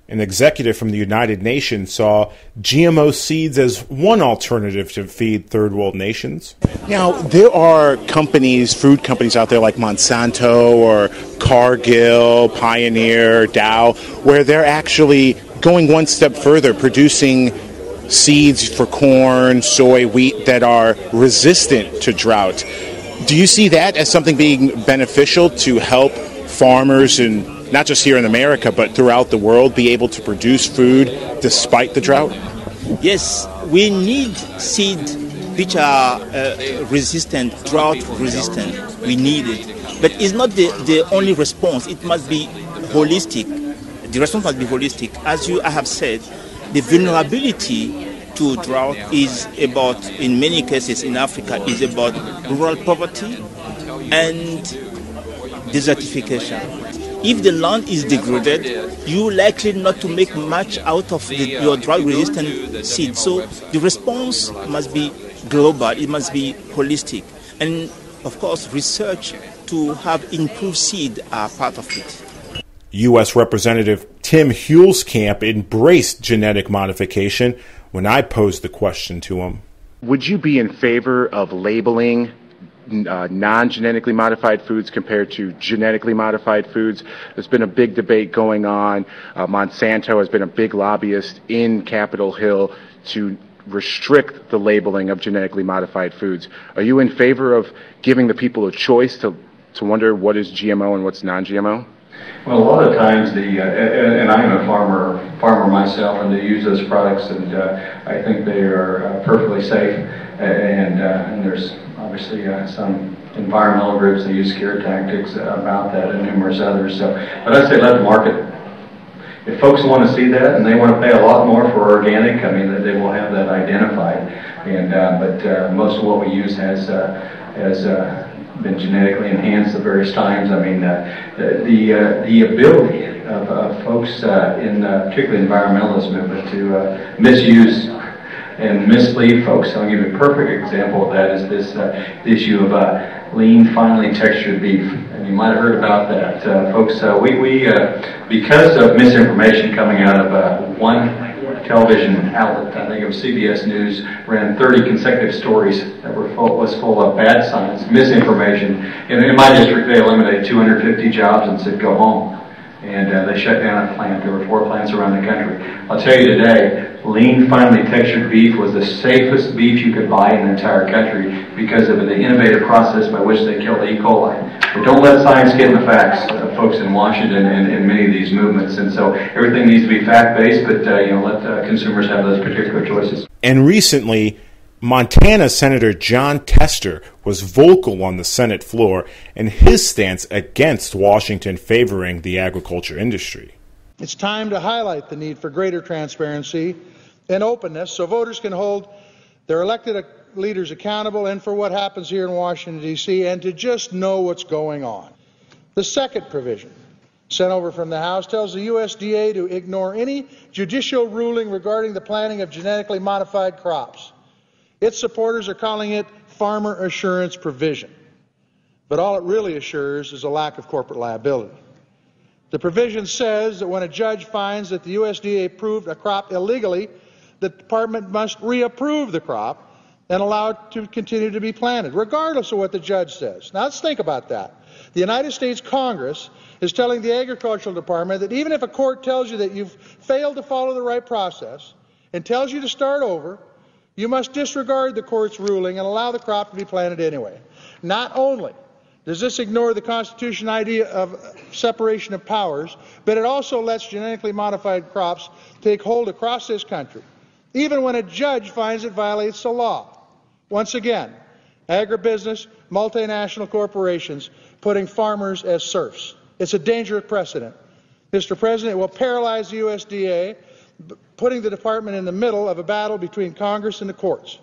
An executive from the United Nations saw GMO seeds as one alternative to feed third world nations. Now, there are food companies out there like Monsanto or Cargill, Pioneer, Dow, where they're actually going one step further, producing seeds for corn, soy, wheat that are resistant to drought. Do you see that as something being beneficial to help farmers, and not just here in America, but throughout the world, be able to produce food despite the drought? Yes, we need seeds which are resistant, drought resistant. We need it. But it's not the only response. It must be holistic. The response must be holistic. As I have said, the vulnerability to drought is about, in many cases in Africa, is about rural poverty and desertification. If the land is degraded, you're likely not to make much out of your drought-resistant seed. So the response must be global, it must be holistic. And of course, research to have improved seed are part of it. U.S. Representative Tim Huelskamp embraced genetic modification when I posed the question to him. Would you be in favor of labeling non-genetically modified foods compared to genetically modified foods? There's been a big debate going on. Monsanto has been a big lobbyist in Capitol Hill to restrict the labeling of genetically modified foods. Are you in favor of giving the people a choice to wonder what is GMO and what's non-GMO? Well, a lot of times and I'm a farmer myself, and they use those products, and I think they are perfectly safe. And there's obviously some environmental groups that use scare tactics about that, and numerous others. So, but I say let the market. If folks want to see that and they want to pay a lot more for organic, I mean, they will have that identified. And but most of what we use has been genetically enhanced at various times. I mean, the ability of folks in particularly environmentalist movement to misuse and mislead folks. I'll give you a perfect example of that is this issue of lean, finely textured beef. And you might have heard about that. Folks, we because of misinformation coming out of one television outlet, I think it was CBS News, ran 30 consecutive stories that was full of bad science, misinformation. In my district, they eliminated 250 jobs and said, go home. And they shut down a plant. There were 4 plants around the country. I'll tell you today, lean, finely textured beef was the safest beef you could buy in the entire country because of the innovative process by which they killed E. coli. But don't let science get in the facts, folks in Washington and many of these movements. And so everything needs to be fact-based, but let consumers have those particular choices. And recently, Montana Senator Jon Tester was vocal on the Senate floor in his stance against Washington favoring the agriculture industry. It's time to highlight the need for greater transparency and openness so voters can hold their elected leaders accountable and for what happens here in Washington, D.C., and to just know what's going on. The second provision sent over from the House tells the USDA to ignore any judicial ruling regarding the planting of genetically modified crops. Its supporters are calling it farmer assurance provision. But all it really assures is a lack of corporate liability. The provision says that when a judge finds that the USDA approved a crop illegally, the department must reapprove the crop and allow it to continue to be planted, regardless of what the judge says. Now let's think about that. The United States Congress is telling the Agricultural Department that even if a court tells you that you've failed to follow the right process and tells you to start over, you must disregard the court's ruling and allow the crop to be planted anyway. Not only does this ignore the Constitution idea of separation of powers, but it also lets genetically modified crops take hold across this country, even when a judge finds it violates the law. Once again, agribusiness, multinational corporations putting farmers as serfs. It's a dangerous precedent. Mr. President, it will paralyze the USDA, putting the department in the middle of a battle between Congress and the courts.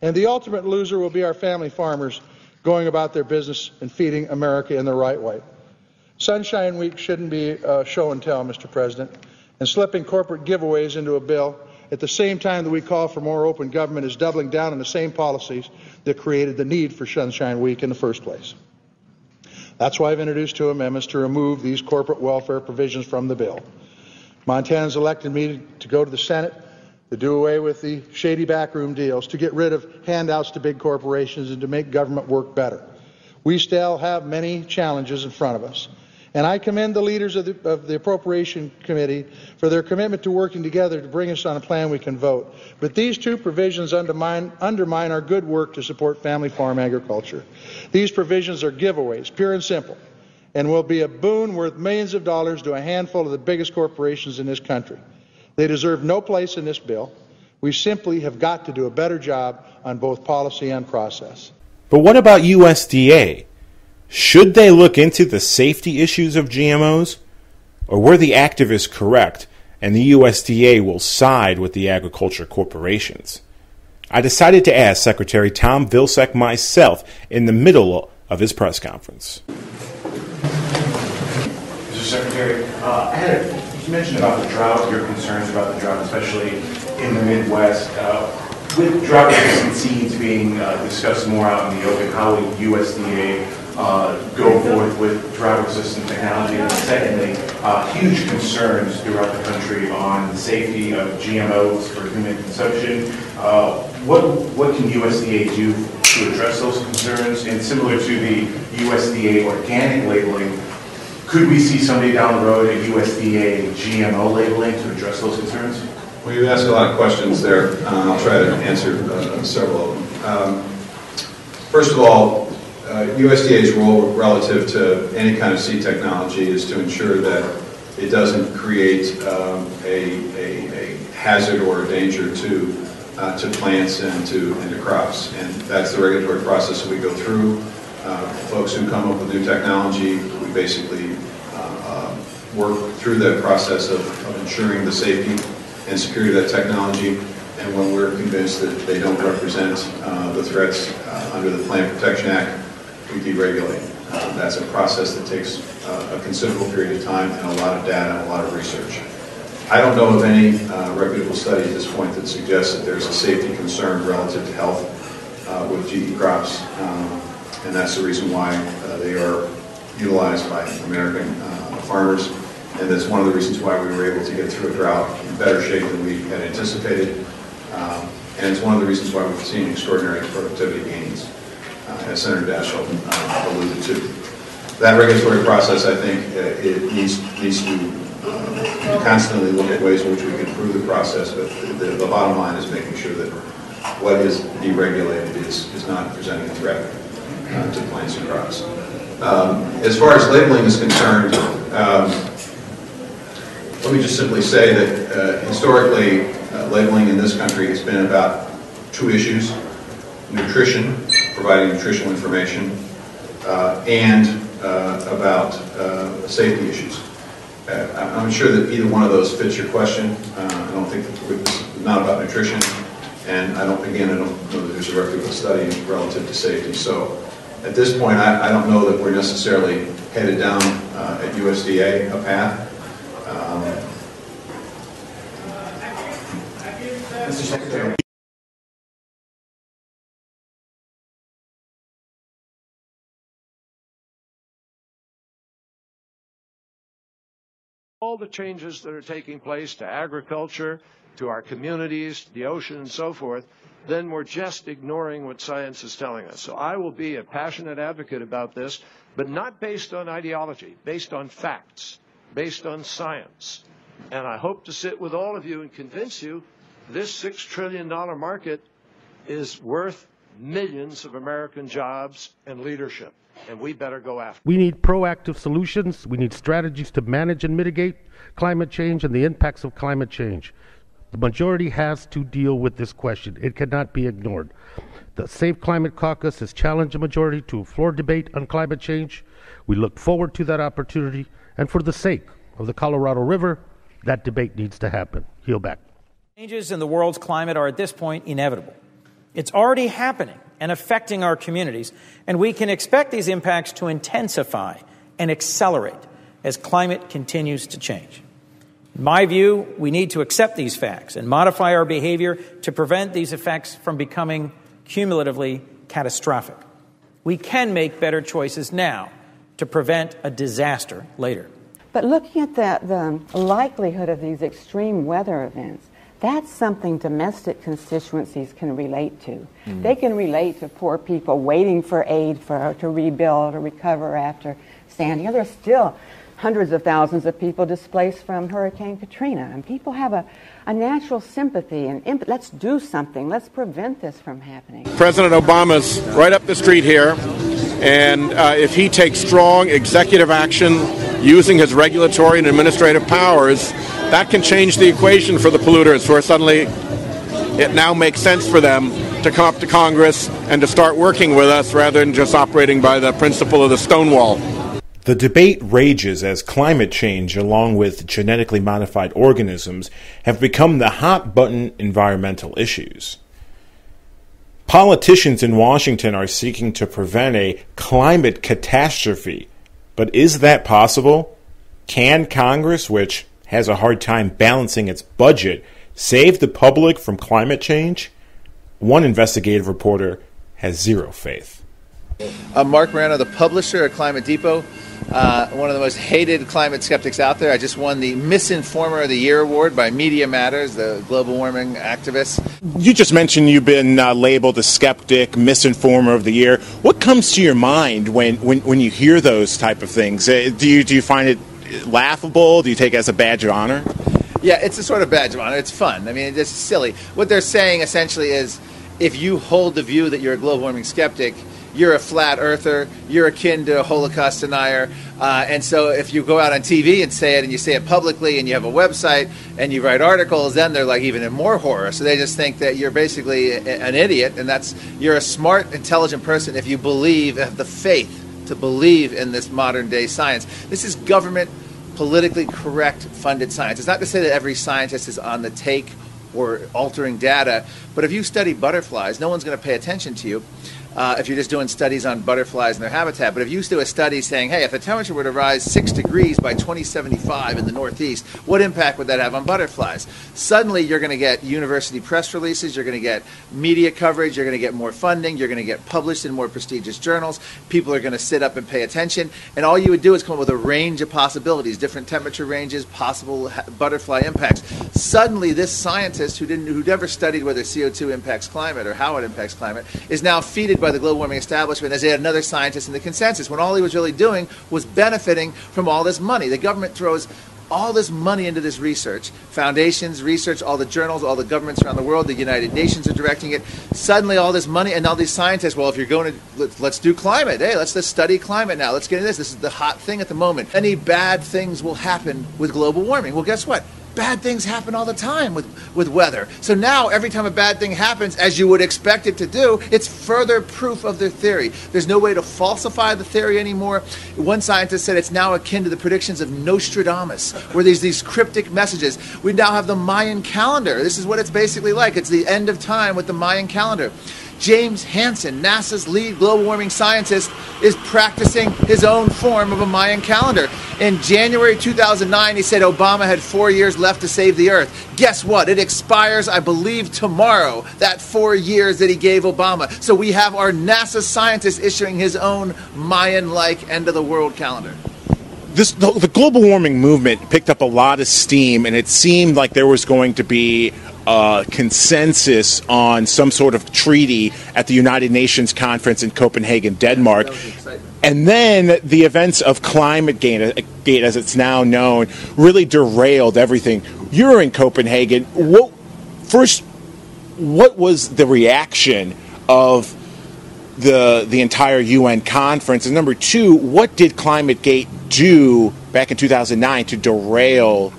And the ultimate loser will be our family farmers going about their business and feeding America in the right way. Sunshine Week shouldn't be show and tell, Mr. President, and slipping corporate giveaways into a bill at the same time that we call for more open government is doubling down on the same policies that created the need for Sunshine Week in the first place. That's why I've introduced 2 amendments to remove these corporate welfare provisions from the bill. Montana's elected me to go to the Senate to do away with the shady backroom deals, to get rid of handouts to big corporations, and to make government work better. We still have many challenges in front of us, and I commend the leaders of the Appropriation Committee for their commitment to working together to bring us on a plan we can vote. But these 2 provisions undermine our good work to support family farm agriculture. These provisions are giveaways, pure and simple, and will be a boon worth millions of dollars to a handful of the biggest corporations in this country. They deserve no place in this bill. We simply have got to do a better job on both policy and process. But what about USDA? Should they look into the safety issues of GMOs? Or were the activists correct and the USDA will side with the agriculture corporations? I decided to ask Secretary Tom Vilsack myself in the middle of his press conference. Mr. Secretary, you mentioned about the drought, your concerns about the drought, especially in the Midwest. With drought-resistant seeds being discussed more out in the open, how will USDA go forth with drought-resistant technology? And secondly, huge concerns throughout the country on the safety of GMOs for human consumption. What can USDA do to address those concerns? And similar to the USDA organic labeling, could we see someday down the road a USDA GMO labeling to address those concerns? Well, you asked a lot of questions there. I'll try to answer several of them. First of all, USDA's role relative to any kind of seed technology is to ensure that it doesn't create a hazard or a danger to plants and to crops. And that's the regulatory process that we go through. Folks who come up with new technology, we basically work through that process of ensuring the safety and security of that technology. And when we're convinced that they don't represent the threats under the Plant Protection Act, we deregulate. That's a process that takes a considerable period of time and a lot of data and a lot of research. I don't know of any reputable study at this point that suggests that there's a safety concern relative to health with GE crops, and that's the reason why they are utilized by American farmers, and that's one of the reasons why we were able to get through a drought in better shape than we had anticipated, and it's one of the reasons why we've seen extraordinary productivity gains, as Senator Daschle alluded to. That regulatory process, I think, it needs to constantly look at ways in which we can improve the process, but the bottom line is making sure that what is deregulated is not presenting a threat to plants and crops. As far as labeling is concerned, let me just simply say that historically, labeling in this country has been about two issues: nutrition, providing nutritional information, and about safety issues. I'm sure that either one of those fits your question. I don't think it's not about nutrition, and I don't know that there's a reputable study relative to safety. So at this point, I don't know that we're necessarily headed down at USDA a path. Mr. Secretary. All the changes that are taking place to agriculture, to our communities, the ocean, and so forth, then we're just ignoring what science is telling us. So I will be a passionate advocate about this, but not based on ideology, based on facts, based on science. And I hope to sit with all of you and convince you this $6 trillion market is worth millions of American jobs and leadership. And we better go after it. We need proactive solutions. We need strategies to manage and mitigate climate change and the impacts of climate change. The majority has to deal with this question. It cannot be ignored. The Safe Climate Caucus has challenged the majority to a floor debate on climate change. We look forward to that opportunity. And for the sake of the Colorado River, that debate needs to happen. Yield back. Changes in the world's climate are at this point inevitable. It's already happening and affecting our communities, and we can expect these impacts to intensify and accelerate as climate continues to change. In my view, we need to accept these facts and modify our behavior to prevent these effects from becoming cumulatively catastrophic. We can make better choices now to prevent a disaster later. But looking at the likelihood of these extreme weather events, that's something domestic constituencies can relate to. Mm-hmm. They can relate to poor people waiting for aid to rebuild or recover after Sandy. There's still hundreds of thousands of people displaced from Hurricane Katrina. And people have a natural sympathy and let's do something. Let's prevent this from happening. President Obama's right up the street here, and if he takes strong executive action using his regulatory and administrative powers, that can change the equation for the polluters, where suddenly it now makes sense for them to come up to Congress and to start working with us rather than just operating by the principle of the Stonewall. The debate rages as climate change, along with genetically modified organisms, have become the hot-button environmental issues. Politicians in Washington are seeking to prevent a climate catastrophe. But is that possible? Can Congress, which has a hard time balancing its budget, save the public from climate change? One investigative reporter has zero faith. I'm Mark Morano, the publisher of Climate Depot, one of the most hated climate skeptics out there. I just won the Misinformer of the Year award by Media Matters, the global warming activists. You just mentioned you've been labeled a skeptic, Misinformer of the Year. What comes to your mind when you hear those type of things? Do you find it laughable? Do you take it as a badge of honor? Yeah, it's a sort of badge of honor. It's fun. I mean, it's silly. What they're saying essentially is if you hold the view that you're a global warming skeptic, you're a flat earther, you're akin to a Holocaust denier, and so if you go out on TV and say it, and you say it publicly, and you have a website, and you write articles, then they're like even in more horror. So they just think that you're basically an idiot, and you're a smart, intelligent person if you have the faith to believe in this modern day science. This is government, politically correct, funded science. It's not to say that every scientist is on the take or altering data, but if you study butterflies, no one's going to pay attention to you. if you're just doing studies on butterflies and their habitat. But if you do a study saying, hey, if the temperature were to rise 6 degrees by 2075 in the Northeast, what impact would that have on butterflies? Suddenly you're going to get university press releases, you're going to get media coverage, you're going to get more funding, you're going to get published in more prestigious journals, people are going to sit up and pay attention, and all you would do is come up with a range of possibilities, different temperature ranges, possible butterfly impacts. Suddenly this scientist who never studied whether CO2 impacts climate or how it impacts climate is now feeded by the global warming establishment as another scientist in the consensus, when all he was really doing was benefiting from all this money. The government throws all this money into this research. Foundations, research, all the journals, all the governments around the world, the United Nations are directing it. Suddenly all this money, and all these scientists, well, if you're going to, let's do climate. Hey, let's just study climate now. Let's get into this. This is the hot thing at the moment. Any bad things will happen with global warming. Well, guess what? Bad things happen all the time with weather. So now every time a bad thing happens, as you would expect it to do, it's further proof of their theory. There's no way to falsify the theory anymore. One scientist said it's now akin to the predictions of Nostradamus, where there's these cryptic messages. We now have the Mayan calendar. This is what it's basically like. It's the end of time with the Mayan calendar. James Hansen, NASA's lead global warming scientist, is practicing his own form of a Mayan calendar. In January 2009, he said Obama had 4 years left to save the Earth. Guess what? It expires, I believe, tomorrow, that 4 years that he gave Obama. So we have our NASA scientist issuing his own Mayan-like end-of-the-world calendar. The global warming movement picked up a lot of steam, and it seemed like there was going to be consensus on some sort of treaty at the United Nations conference in Copenhagen, Denmark. And then the events of ClimateGate, as it's now known, really derailed everything. You're in Copenhagen. What was the reaction of the entire UN conference? And number two, what did ClimateGate do back in 2009 to derail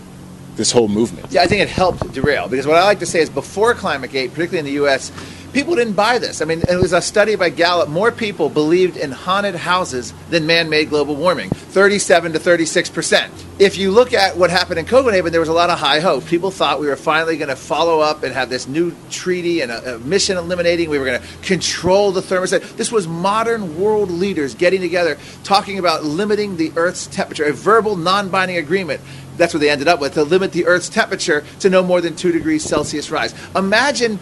this whole movement? Yeah, I think it helped derail, because what I like to say is before ClimateGate, particularly in the U.S., people didn't buy this. I mean, it was a study by Gallup. More people believed in haunted houses than man-made global warming, 37 to 36%. If you look at what happened in Copenhagen, there was a lot of high hope. People thought we were finally going to follow up and have this new treaty and a mission eliminating. We were going to control the thermostat. This was modern world leaders getting together, talking about limiting the Earth's temperature, a verbal non-binding agreement. That's what they ended up with, to limit the Earth's temperature to no more than 2 degrees Celsius rise. Imagine,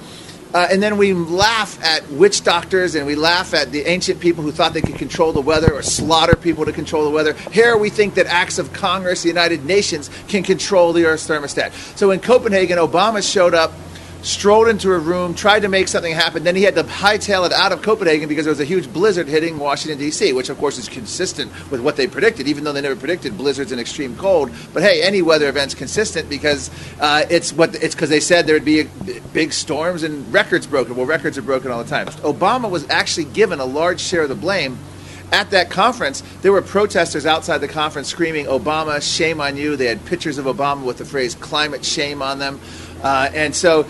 and then we laugh at witch doctors, and we laugh at the ancient people who thought they could control the weather or slaughter people to control the weather. Here we think that acts of Congress, the United Nations, can control the Earth's thermostat. So in Copenhagen, Obama showed up, strolled into a room, tried to make something happen. Then he had to hightail it out of Copenhagen because there was a huge blizzard hitting Washington, D.C., which, of course, is consistent with what they predicted, even though they never predicted blizzards and extreme cold. But, hey, any weather event's consistent because it's because they said there would be big storms and records broken. Well, records are broken all the time. Obama was actually given a large share of the blame. At that conference, there were protesters outside the conference screaming, "Obama, shame on you." They had pictures of Obama with the phrase "climate shame" on them. And so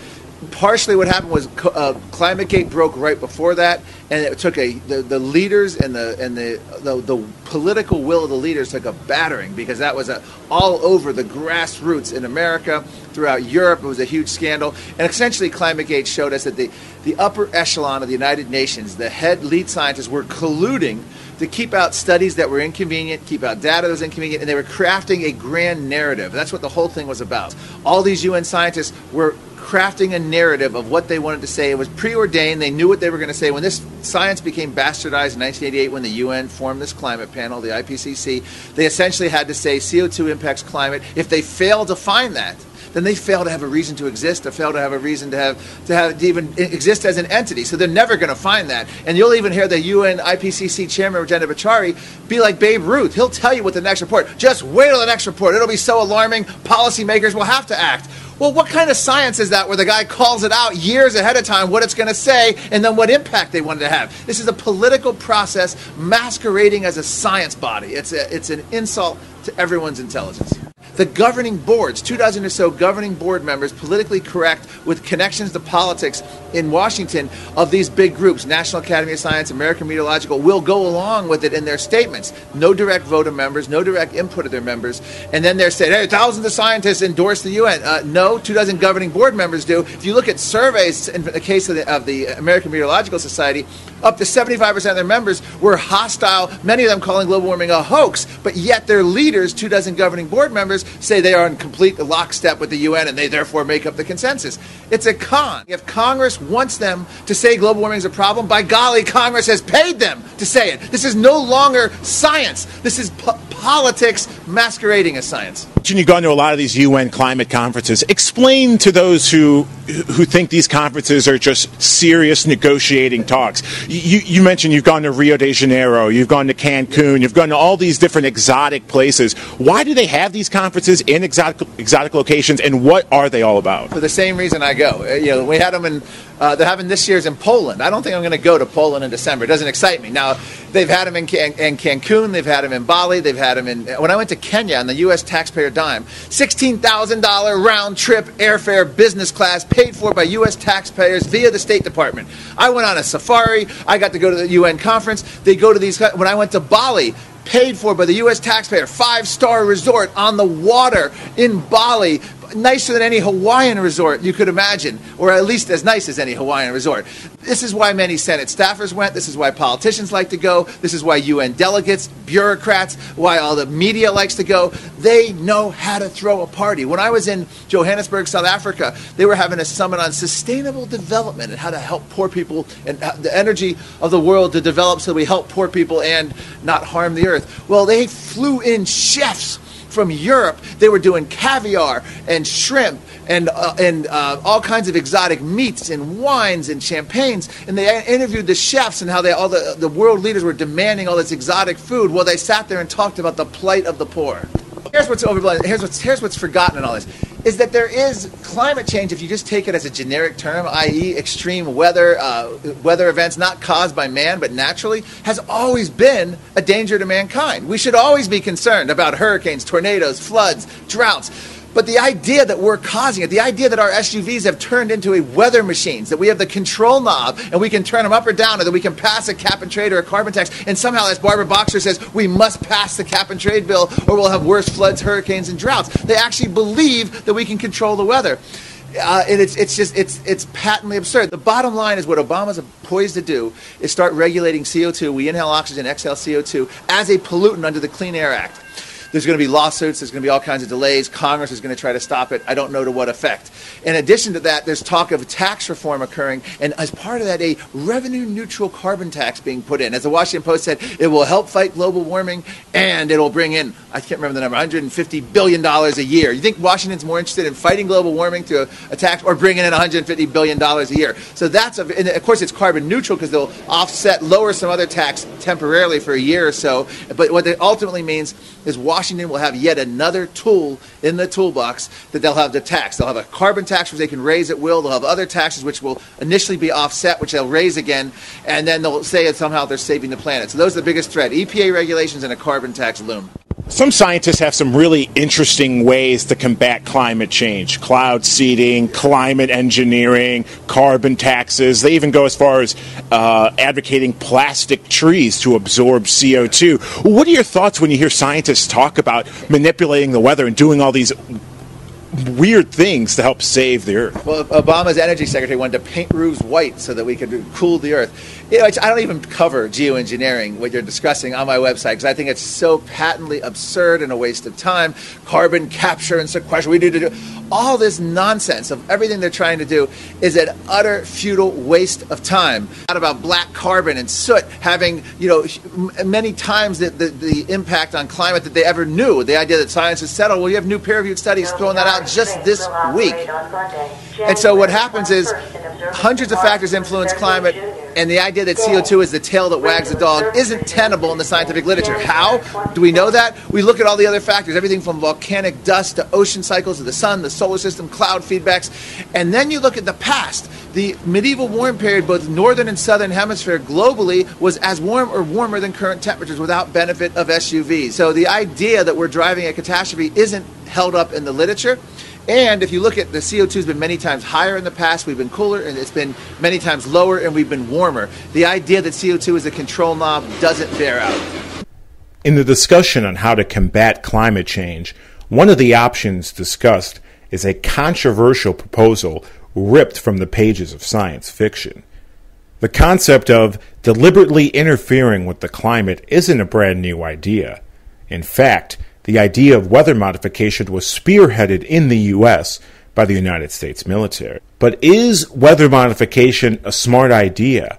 partially what happened was ClimateGate broke right before that, and it took the leaders and the political will of the leaders took a battering, because that was all over the grassroots in America, throughout Europe. It was a huge scandal, and essentially ClimateGate showed us that the upper echelon of the United Nations, the head lead scientists, were colluding to keep out studies that were inconvenient, keep out data that was inconvenient, and they were crafting a grand narrative. That's what the whole thing was about. All these UN scientists were crafting a narrative of what they wanted to say. It was preordained. They knew what they were going to say. When this science became bastardized in 1988, when the UN formed this climate panel, the IPCC, they essentially had to say CO2 impacts climate. If they failed to find that, then they fail to have a reason to exist, or fail to have a reason to even exist as an entity. So they're never going to find that. And you'll even hear the UN IPCC chairman, Rajendra Pachauri, be like Babe Ruth. He'll tell you what the next report. Just wait till the next report. It'll be so alarming, policymakers will have to act. Well, what kind of science is that, where the guy calls it out years ahead of time, what it's going to say, and then what impact they wanted to have? This is a political process masquerading as a science body. It's an insult to everyone's intelligence. The governing boards, 24 or so governing board members, politically correct with connections to politics in Washington of these big groups, National Academy of Science, American Meteorological, will go along with it in their statements. No direct vote of members, no direct input of their members. And then they're saying, hey, thousands of scientists endorse the UN. No, 24 governing board members do. If you look at surveys in the case of the American Meteorological Society, up to 75% of their members were hostile, many of them calling global warming a hoax, but yet their leaders, 24 governing board members, say they are in complete lockstep with the UN and they therefore make up the consensus. It's a con. If Congress wants them to say global warming is a problem, by golly, Congress has paid them to say it. This is no longer science. This is politics masquerading as science. You've gone to a lot of these UN climate conferences. Explain to those who think these conferences are just serious negotiating talks. You mentioned you've gone to Rio de Janeiro, you've gone to Cancun, you've gone to all these different exotic places. Why do they have these conferences in exotic locations, and what are they all about? For the same reason I go. We had them in, they're having this year's in Poland. I don't think I'm going to go to Poland in December. It doesn't excite me. Now, they've had them in Cancun, they've had them in Bali, they've had them in, when I went to Kenya on the U.S. taxpayer dime, $16,000 round trip airfare business class paid for by U.S. taxpayers via the State Department. I went on a safari. I got to go to the UN conference. They go to these, when I went to Bali, paid for by the U.S. taxpayer, 5-star resort on the water in Bali, nicer than any Hawaiian resort you could imagine, or at least as nice as any Hawaiian resort. This is why many Senate staffers went. This is why politicians like to go. This is why UN delegates, bureaucrats, why all the media likes to go. They know how to throw a party. When I was in Johannesburg, South Africa, they were having a summit on sustainable development and how to help poor people and the energy of the world to develop so we help poor people and not harm the earth. Well, they flew in chefs from Europe. They were doing caviar and shrimp and all kinds of exotic meats and wines and champagnes. And they interviewed the chefs and how all the world leaders were demanding all this exotic food. Well, they sat there and talked about the plight of the poor. Here's what's overblown. Here's what's forgotten in all this. Is that there is climate change, if you just take it as a generic term, i.e. extreme weather events not caused by man but naturally, has always been a danger to mankind. We should always be concerned about hurricanes, tornadoes, floods, droughts. But the idea that we're causing it, the idea that our SUVs have turned into a weather machines, that we have the control knob and we can turn them up or down, or that we can pass a cap and trade or a carbon tax, and somehow, as Barbara Boxer says, we must pass the cap and trade bill or we'll have worse floods, hurricanes, and droughts. They actually believe that we can control the weather. And it's patently absurd. The bottom line is what Obama's poised to do is start regulating CO2. We inhale oxygen, exhale CO2 as a pollutant under the Clean Air Act. There's going to be lawsuits. There's going to be all kinds of delays. Congress is going to try to stop it. I don't know to what effect. In addition to that, there's talk of tax reform occurring, and as part of that, a revenue-neutral carbon tax being put in. As the Washington Post said, it will help fight global warming, and it'll bring in, I can't remember the number, $150 billion a year. You think Washington's more interested in fighting global warming through a tax or bringing in $150 billion a year? So that's, and of course, it's carbon neutral because they'll lower some other tax temporarily for a year or so. But what it ultimately means is Washington will have yet another tool in the toolbox that they'll have to tax. They'll have a carbon tax which they can raise at will. They'll have other taxes which will initially be offset, which they'll raise again, and then they'll say that somehow they're saving the planet. So those are the biggest threat: EPA regulations and a carbon tax loom. Some scientists have some really interesting ways to combat climate change. Cloud seeding, climate engineering, carbon taxes. They even go as far as advocating plastic trees to absorb CO2. What are your thoughts when you hear scientists talk about manipulating the weather and doing all these weird things to help save the Earth? Well, Obama's energy secretary wanted to paint roofs white so that we could cool the Earth. I don't even cover geoengineering, what you're discussing, on my website because I think it's so patently absurd and a waste of time. Carbon capture and sequestration, we need to do all this nonsense of everything they're trying to do is an utter futile waste of time. Not about black carbon and soot having, many times the impact on climate that they ever knew. The idea that science is settled. Well, you have new peer-reviewed studies throwing that out just this week. And so what happens is hundreds of factors influence climate, and the idea that CO2 is the tail that wags the dog isn't tenable in the scientific literature. How do we know that? We look at all the other factors, everything from volcanic dust to ocean cycles to the sun, the solar system, cloud feedbacks, and then you look at the past. The medieval warm period, both northern and southern hemisphere globally, was as warm or warmer than current temperatures without benefit of SUVs. So the idea that we're driving a catastrophe isn't held up in the literature. And if you look at the CO2 has been many times higher in the past, we've been cooler, and it's been many times lower, and we've been warmer. The idea that CO2 is a control knob doesn't bear out. In the discussion on how to combat climate change, one of the options discussed is a controversial proposal ripped from the pages of science fiction. The concept of deliberately interfering with the climate isn't a brand new idea. In fact, the idea of weather modification was spearheaded in the U.S. by the United States military. But is weather modification a smart idea?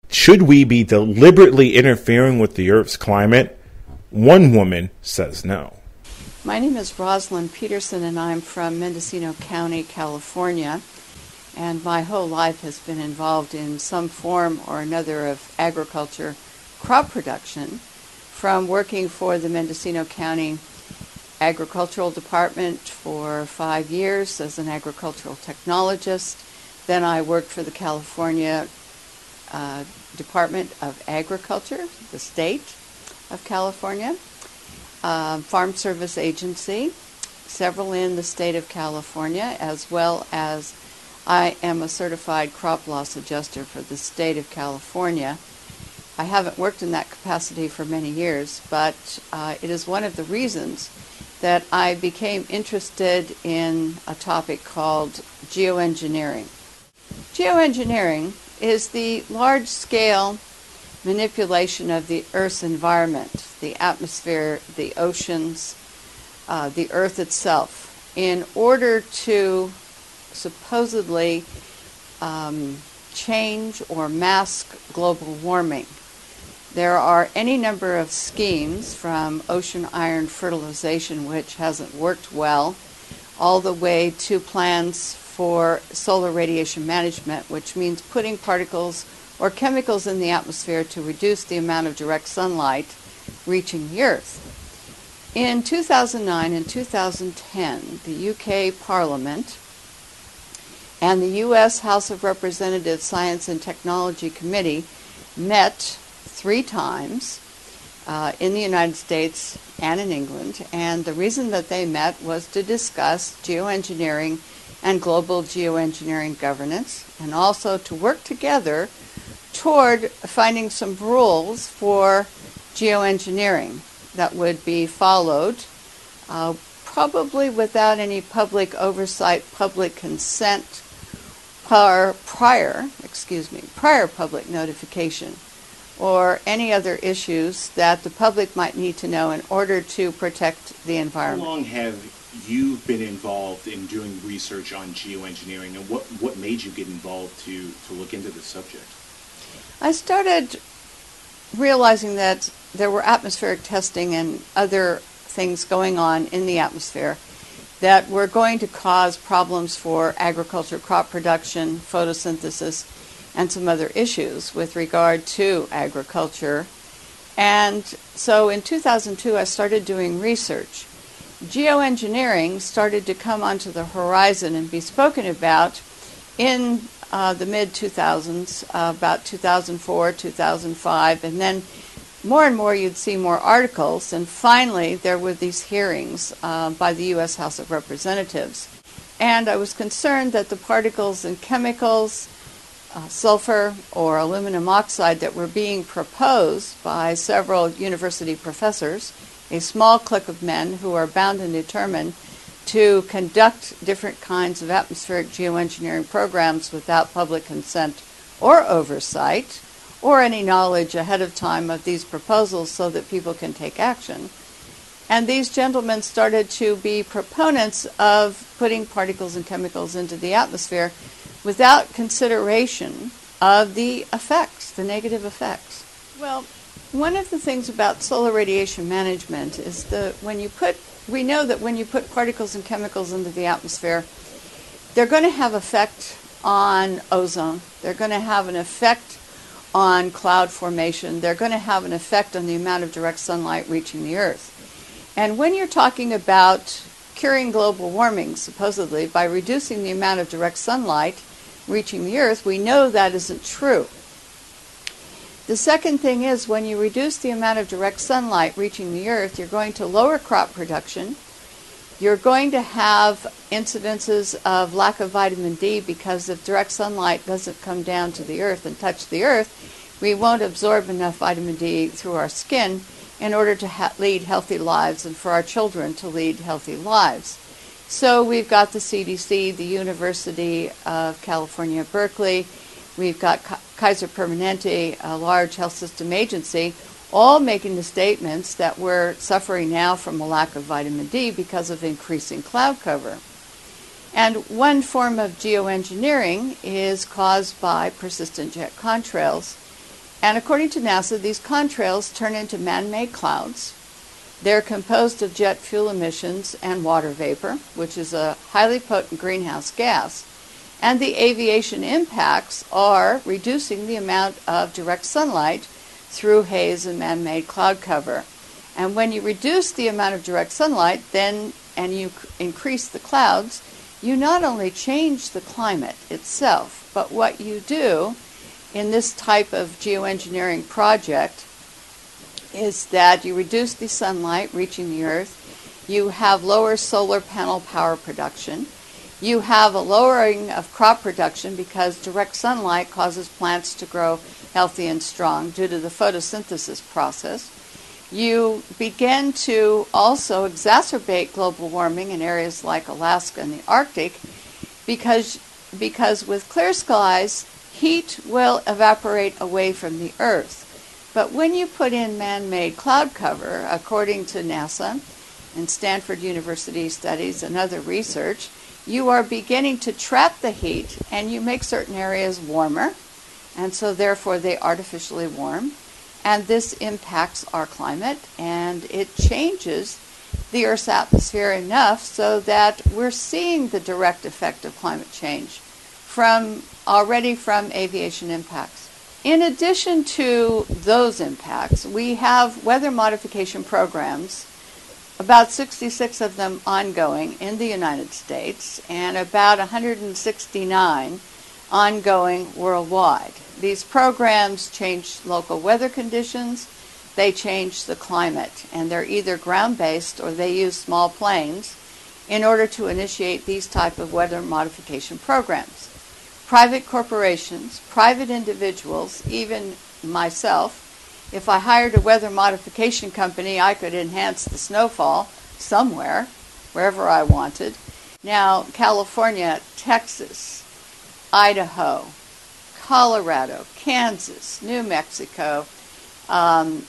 Should we be deliberately interfering with the Earth's climate? One woman says no. My name is Rosalind Peterson, and I'm from Mendocino County, California. And my whole life has been involved in some form or another of agriculture, crop production, from working for the Mendocino County Agricultural Department for 5 years as an agricultural technologist. Then I worked for the California Department of Agriculture, the state of California, Farm Service Agency, several in the state of California, as well as I am a certified crop loss adjuster for the state of California. I haven't worked in that capacity for many years, but it is one of the reasons that I became interested in a topic called geoengineering. Geoengineering is the large-scale manipulation of the Earth's environment, the atmosphere, the oceans, the Earth itself, in order to supposedly change or mask global warming. There are any number of schemes, from ocean iron fertilization, which hasn't worked well, all the way to plans for solar radiation management, which means putting particles or chemicals in the atmosphere to reduce the amount of direct sunlight reaching the Earth. In 2009 and 2010, the UK Parliament and the U.S. House of Representatives Science and Technology Committee met 3 times in the United States and in England, and the reason that they met was to discuss geoengineering and global geoengineering governance, and also to work together toward finding some rules for geoengineering that would be followed, probably without any public oversight, public consent, prior public notification, or any other issues that the public might need to know in order to protect the environment. How long have you been involved in doing research on geoengineering, and what made you get involved to look into this subject? I started realizing that there were atmospheric testing and other things going on in the atmosphere that were going to cause problems for agriculture, crop production, photosynthesis, and some other issues with regard to agriculture. And so in 2002, I started doing research. Geoengineering started to come onto the horizon and be spoken about in the mid-2000s, about 2004, 2005, and then more and more you'd see more articles, and finally there were these hearings by the U.S. House of Representatives. And I was concerned that the particles and chemicals, sulfur or aluminum oxide, that were being proposed by several university professors, a small clique of men who are bound and determined to conduct different kinds of atmospheric geoengineering programs without public consent or oversight, or any knowledge ahead of time of these proposals so that people can take action. And these gentlemen started to be proponents of putting particles and chemicals into the atmosphere without consideration of the effects, the negative effects. Well, one of the things about solar radiation management is that we know that when you put particles and chemicals into the atmosphere, they're going to have effect on ozone, they're going to have an effect on cloud formation, they're going to have an effect on the amount of direct sunlight reaching the Earth. And when you're talking about curing global warming, supposedly, by reducing the amount of direct sunlight reaching the Earth, we know that isn't true. The second thing is, when you reduce the amount of direct sunlight reaching the Earth, you're going to lower crop production, You're going to have incidences of lack of vitamin D because if direct sunlight doesn't come down to the earth and touch the earth, we won't absorb enough vitamin D through our skin in order to lead healthy lives and for our children to lead healthy lives. So we've got the CDC, the University of California, Berkeley, we've got Kaiser Permanente, a large health system agency, all making the statements that we're suffering now from a lack of vitamin D because of increasing cloud cover. And one form of geoengineering is caused by persistent jet contrails. And according to NASA, these contrails turn into man-made clouds. They're composed of jet fuel emissions and water vapor, which is a highly potent greenhouse gas. And the aviation impacts are reducing the amount of direct sunlight through haze and man-made cloud cover. And when you reduce the amount of direct sunlight and you increase the clouds, you not only change the climate itself, but what you do in this type of geoengineering project is that you reduce the sunlight reaching the earth, you have lower solar panel power production, you have a lowering of crop production because direct sunlight causes plants to grow healthy and strong due to the photosynthesis process. You begin to also exacerbate global warming in areas like Alaska and the Arctic because with clear skies, heat will evaporate away from the earth. But when you put in man-made cloud cover, according to NASA and Stanford University studies and other research, you are beginning to trap the heat and you make certain areas warmer, and so therefore they artificially warm. And this impacts our climate and it changes the Earth's atmosphere enough so that we're seeing the direct effect of climate change already from aviation impacts. In addition to those impacts, we have weather modification programs, about 66 of them ongoing in the United States, and about 169 ongoing worldwide. These programs change local weather conditions, they change the climate, and they're either ground-based or they use small planes in order to initiate these type of weather modification programs. Private corporations, private individuals, even myself, if I hired a weather modification company, I could enhance the snowfall somewhere, wherever I wanted. Now, California, Texas, Idaho, Colorado, Kansas, New Mexico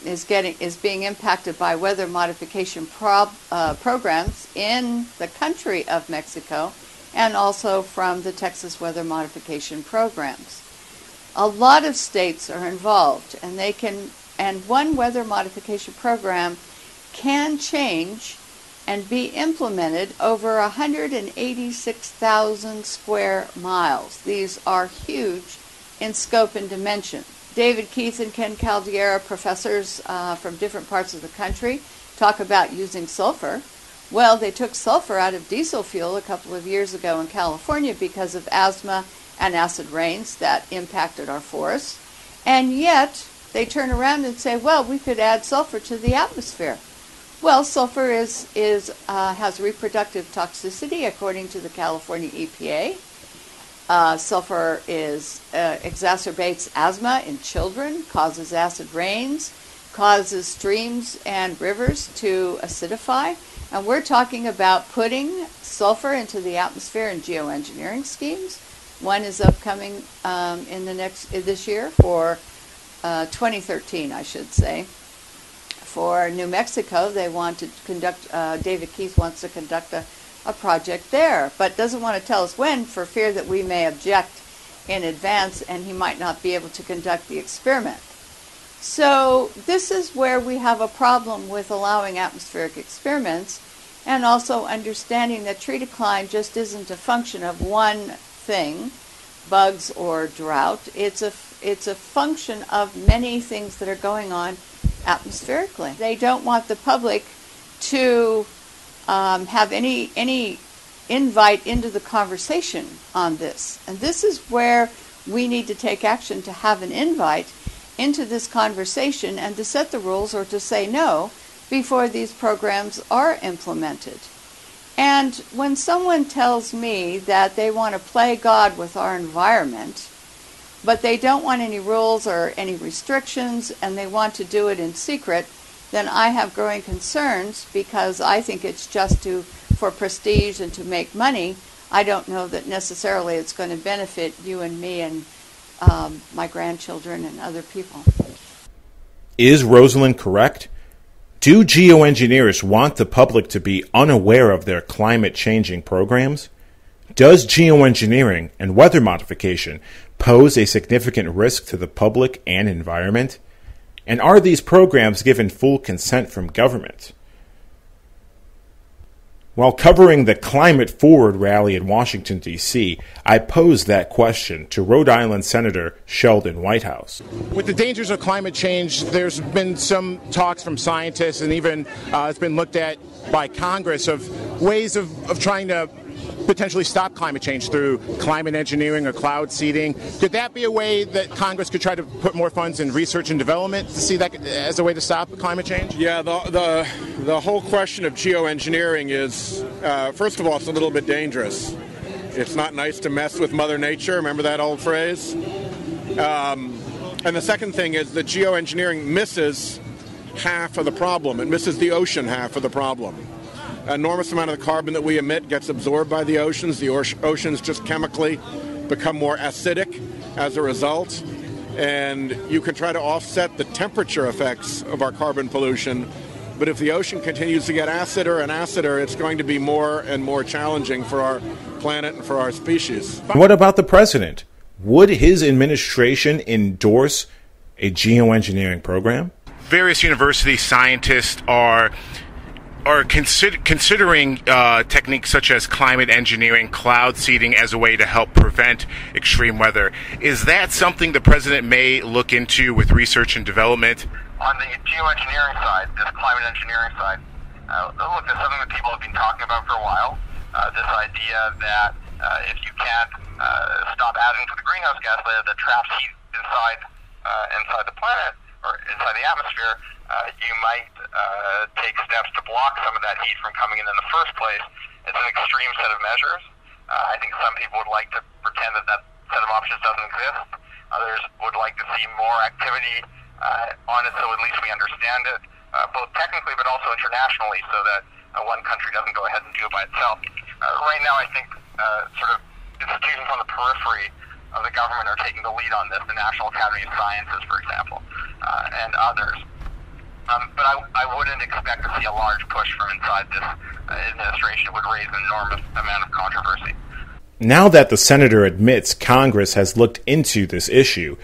is being impacted by weather modification programs in the country of Mexico and also from the Texas weather modification programs. A lot of states are involved, and one weather modification program can change and be implemented over 186,000 square miles. These are huge in scope and dimension. David Keith and Ken Caldiera, professors from different parts of the country, talk about using sulfur. Well, they took sulfur out of diesel fuel a couple of years ago in California because of asthma and acid rains that impacted our forests. And yet, they turn around and say, well, we could add sulfur to the atmosphere. Well, sulfur has reproductive toxicity according to the California EPA. Sulfur exacerbates asthma in children, causes acid rains, causes streams and rivers to acidify. And we're talking about putting sulfur into the atmosphere in geoengineering schemes. One is upcoming this year for 2013, I should say. For New Mexico, they want to conduct, David Keith wants to conduct a project there, but doesn't want to tell us when for fear that we may object in advance and he might not be able to conduct the experiment. So this is where we have a problem with allowing atmospheric experiments and also understanding that tree decline just isn't a function of one thing, bugs or drought. It's a function of many things that are going on atmospherically. They don't want the public to have any invite into the conversation on this. And this is where we need to take action to have an invite into this conversation and to set the rules or to say no before these programs are implemented. And when someone tells me that they want to play God with our environment, but they don't want any rules or any restrictions, and they want to do it in secret, then I have growing concerns, because I think it's just for prestige and to make money. I don't know that necessarily it's going to benefit you and me and my grandchildren and other people. Is Rosalind correct? Do geoengineers want the public to be unaware of their climate-changing programs? Does geoengineering and weather modification pose a significant risk to the public and environment? And are these programs given full consent from government? While covering the Climate Forward rally in Washington, D.C., I posed that question to Rhode Island Senator Sheldon Whitehouse. With the dangers of climate change, there's been some talks from scientists, and even it's been looked at by Congress, of ways of trying to potentially stop climate change through climate engineering or cloud seeding. Could that be a way that Congress could try to put more funds in research and development to see that as a way to stop climate change? Yeah, the whole question of geoengineering is, first of all, it's a little bit dangerous. It's not nice to mess with Mother Nature. Remember that old phrase? And the second thing is that geoengineering misses half of the problem. It misses the ocean half of the problem. An enormous amount of the carbon that we emit gets absorbed by the oceans. The oceans just chemically become more acidic as a result. And you can try to offset the temperature effects of our carbon pollution, but if the ocean continues to get acider and acider, it's going to be more and more challenging for our planet and for our species. What about the president? Would his administration endorse a geoengineering program? Various university scientists are considering techniques such as climate engineering, cloud seeding as a way to help prevent extreme weather. Is that something the president may look into with research and development? On the geoengineering side, this climate engineering side, look, that's something that people have been talking about for a while. This idea that if you can't stop adding to the greenhouse gas layer that traps heat inside the planet or inside the atmosphere, you might take steps to block some of that heat from coming in the first place. It's an extreme set of measures. I think some people would like to pretend that set of options doesn't exist. Others would like to see more activity on it so at least we understand it, both technically but also internationally, so that one country doesn't go ahead and do it by itself. Right now, I think sort of institutions on the periphery of the government are taking the lead on this, the National Academy of Sciences, for example, and others. But I wouldn't expect to see a large push from inside this administration. It would raise an enormous amount of controversy. Now that the senator admits Congress has looked into this issue,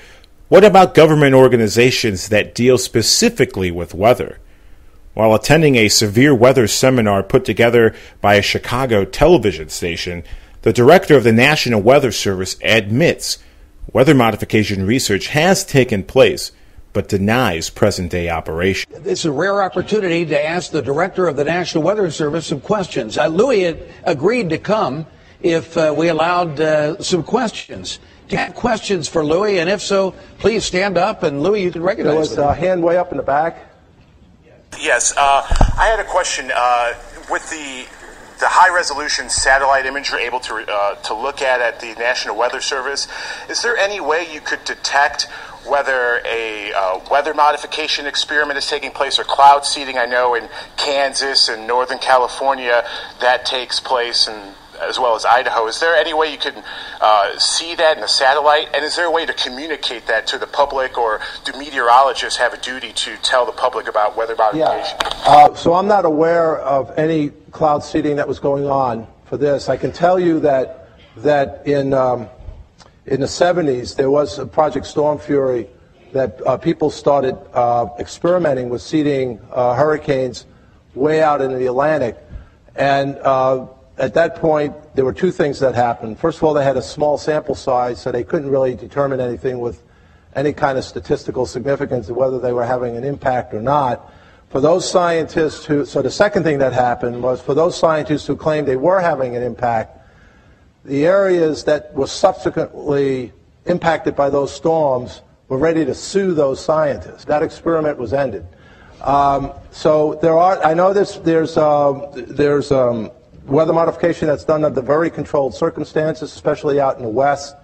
what about government organizations that deal specifically with weather? While attending a severe weather seminar put together by a Chicago television station, the director of the National Weather Service admits weather modification research has taken place, but denies present-day operation. It's a rare opportunity to ask the director of the National Weather Service some questions. Louis had agreed to come if we allowed some questions. Do you have questions for Louis? And if so, please stand up, and Louis, you can recognize them. There was a hand way up in the back. Yes, I had a question. With the high-resolution satellite image you're able to look at the National Weather Service, is there any way you could detect whether a weather modification experiment is taking place or cloud seeding? I know in Kansas and Northern California that takes place, and as well as Idaho. Is there any way you can see that in the satellite? And is there a way to communicate that to the public, or do meteorologists have a duty to tell the public about weather modification? Yeah. So I'm not aware of any cloud seeding that was going on for this. I can tell you that in the 70s there was a Project Storm Fury that people started experimenting with seeding hurricanes way out in the Atlantic. And at that point, there were two things that happened. First of all, they had a small sample size, so they couldn't really determine anything with any kind of statistical significance of whether they were having an impact or not. For those scientists so the second thing that happened was for those scientists who claimed they were having an impact, the areas that were subsequently impacted by those storms were ready to sue those scientists. That experiment was ended. So there are, I know there's weather modification that's done under very controlled circumstances, especially out in the West,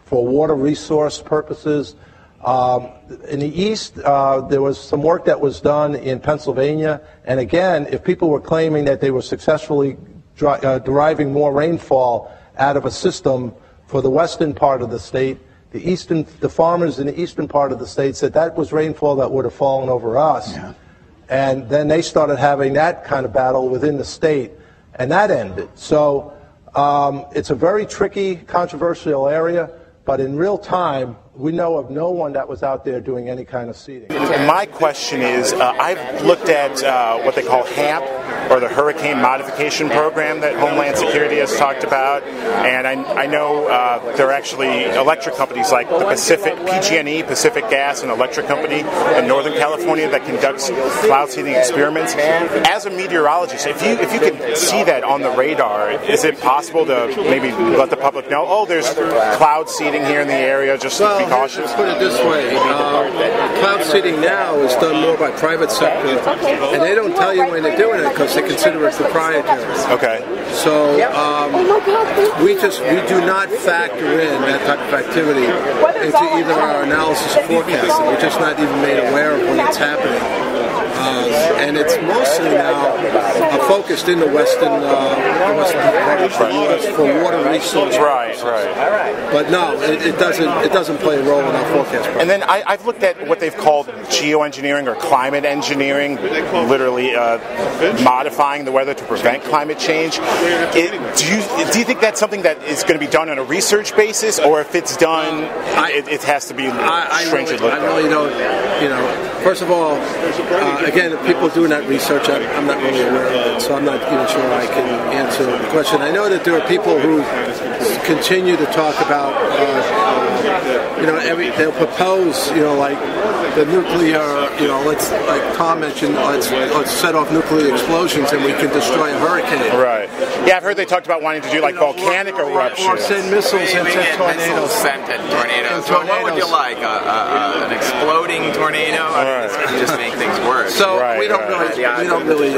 for water resource purposes. In the East, there was some work that was done in Pennsylvania, and again, if people were claiming that they were successfully deriving more rainfall out of a system for the western part of the state, the farmers in the eastern part of the state said that was rainfall that would have fallen over us. Yeah. And then they started having that kind of battle within the state, and that ended. So it's a very tricky, controversial area, but in real time, we know of no one that was out there doing any kind of seeding. And my question is, I've looked at what they call HAMP, or the Hurricane Modification Program that Homeland Security has talked about, and I know there are actually electric companies like the PG&E, Pacific Gas and Electric Company in Northern California that conducts cloud seeding experiments. As a meteorologist, if you can see that on the radar, is it possible to maybe let the public know, oh, there's cloud seeding here in the area, just to be cautious? Let's put it this way. Cloud seeding now is done more by private sector, and they don't tell you when they're doing it because they consider it proprietary. Okay. So we do not factor in that type of activity into either our analysis or forecasting. We're just not even made aware of when it's happening. And it's mostly now focused in the western part of the U.S. for water resources. Right. But no, it doesn't play a role in our forecast process. And then I've looked at what they've called geoengineering or climate engineering, literally modifying the weather to prevent climate change. Do you think that's something that is going to be done on a research basis, or if it's done, it has to be stringently looked at? I really don't. First of all, again, if people doing that research, I'm not really aware of it, so I'm not even sure I can answer the question. I know that there are people who continue to talk about, they'll propose, like the nuclear, like Tom mentioned, let's set off nuclear explosions and we can destroy a hurricane. Right. Yeah, I've heard they talked about wanting to do like volcanic eruptions. Or send missiles and send tornadoes. Sent at tornadoes. So what would you like? An exploding tornado? This could just make things worse. So we don't really.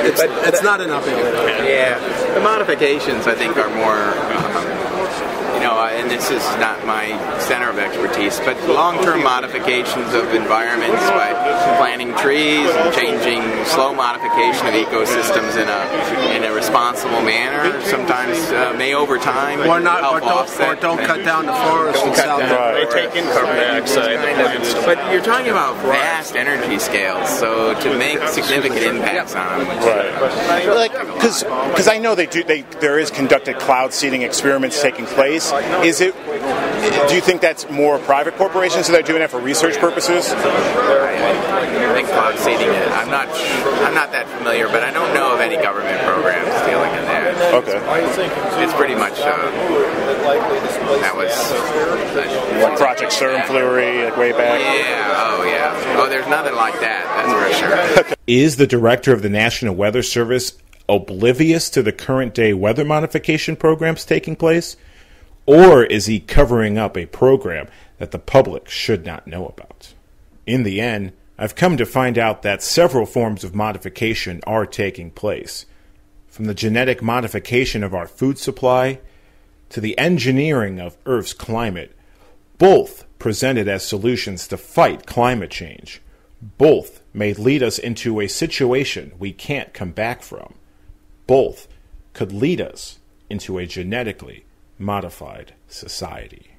It's not enough. Yeah, the modifications I think are more. And this is not my center of expertise, but long-term modifications of environments by planting trees and changing slow modification of ecosystems in a responsible manner sometimes may over time or don't cut down the forest in South They take in carbon dioxide. But you're talking about vast energy scales, so to make significant impacts on them. Right. Because I know there is conducted cloud seeding experiments taking place. Do you think that's more private corporations that are doing it for research purposes? I think cloud seeding is. I'm not that familiar, but I don't know of any government programs dealing in that. Okay. It's pretty much that was like Project Sternflurry, like way back. Yeah. Oh, there's nothing like that. That's for sure. Is the director of the National Weather Service oblivious to the current day weather modification programs taking place? Or is he covering up a program that the public should not know about? In the end, I've come to find out that several forms of modification are taking place. From the genetic modification of our food supply to the engineering of Earth's climate, both presented as solutions to fight climate change. Both may lead us into a situation we can't come back from. Both could lead us into a genetically modified society.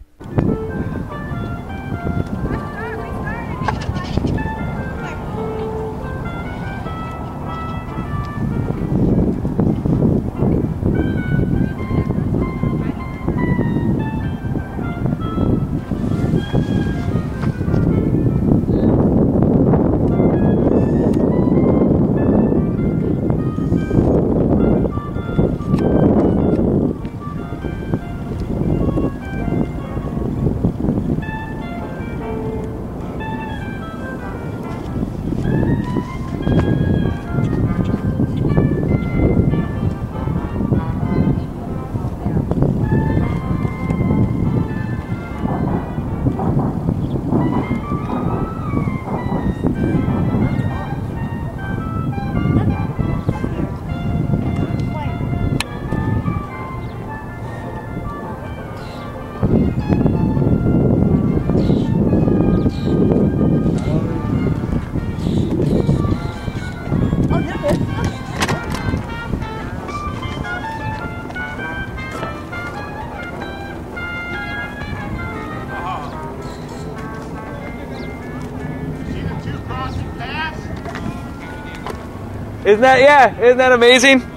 Isn't that amazing?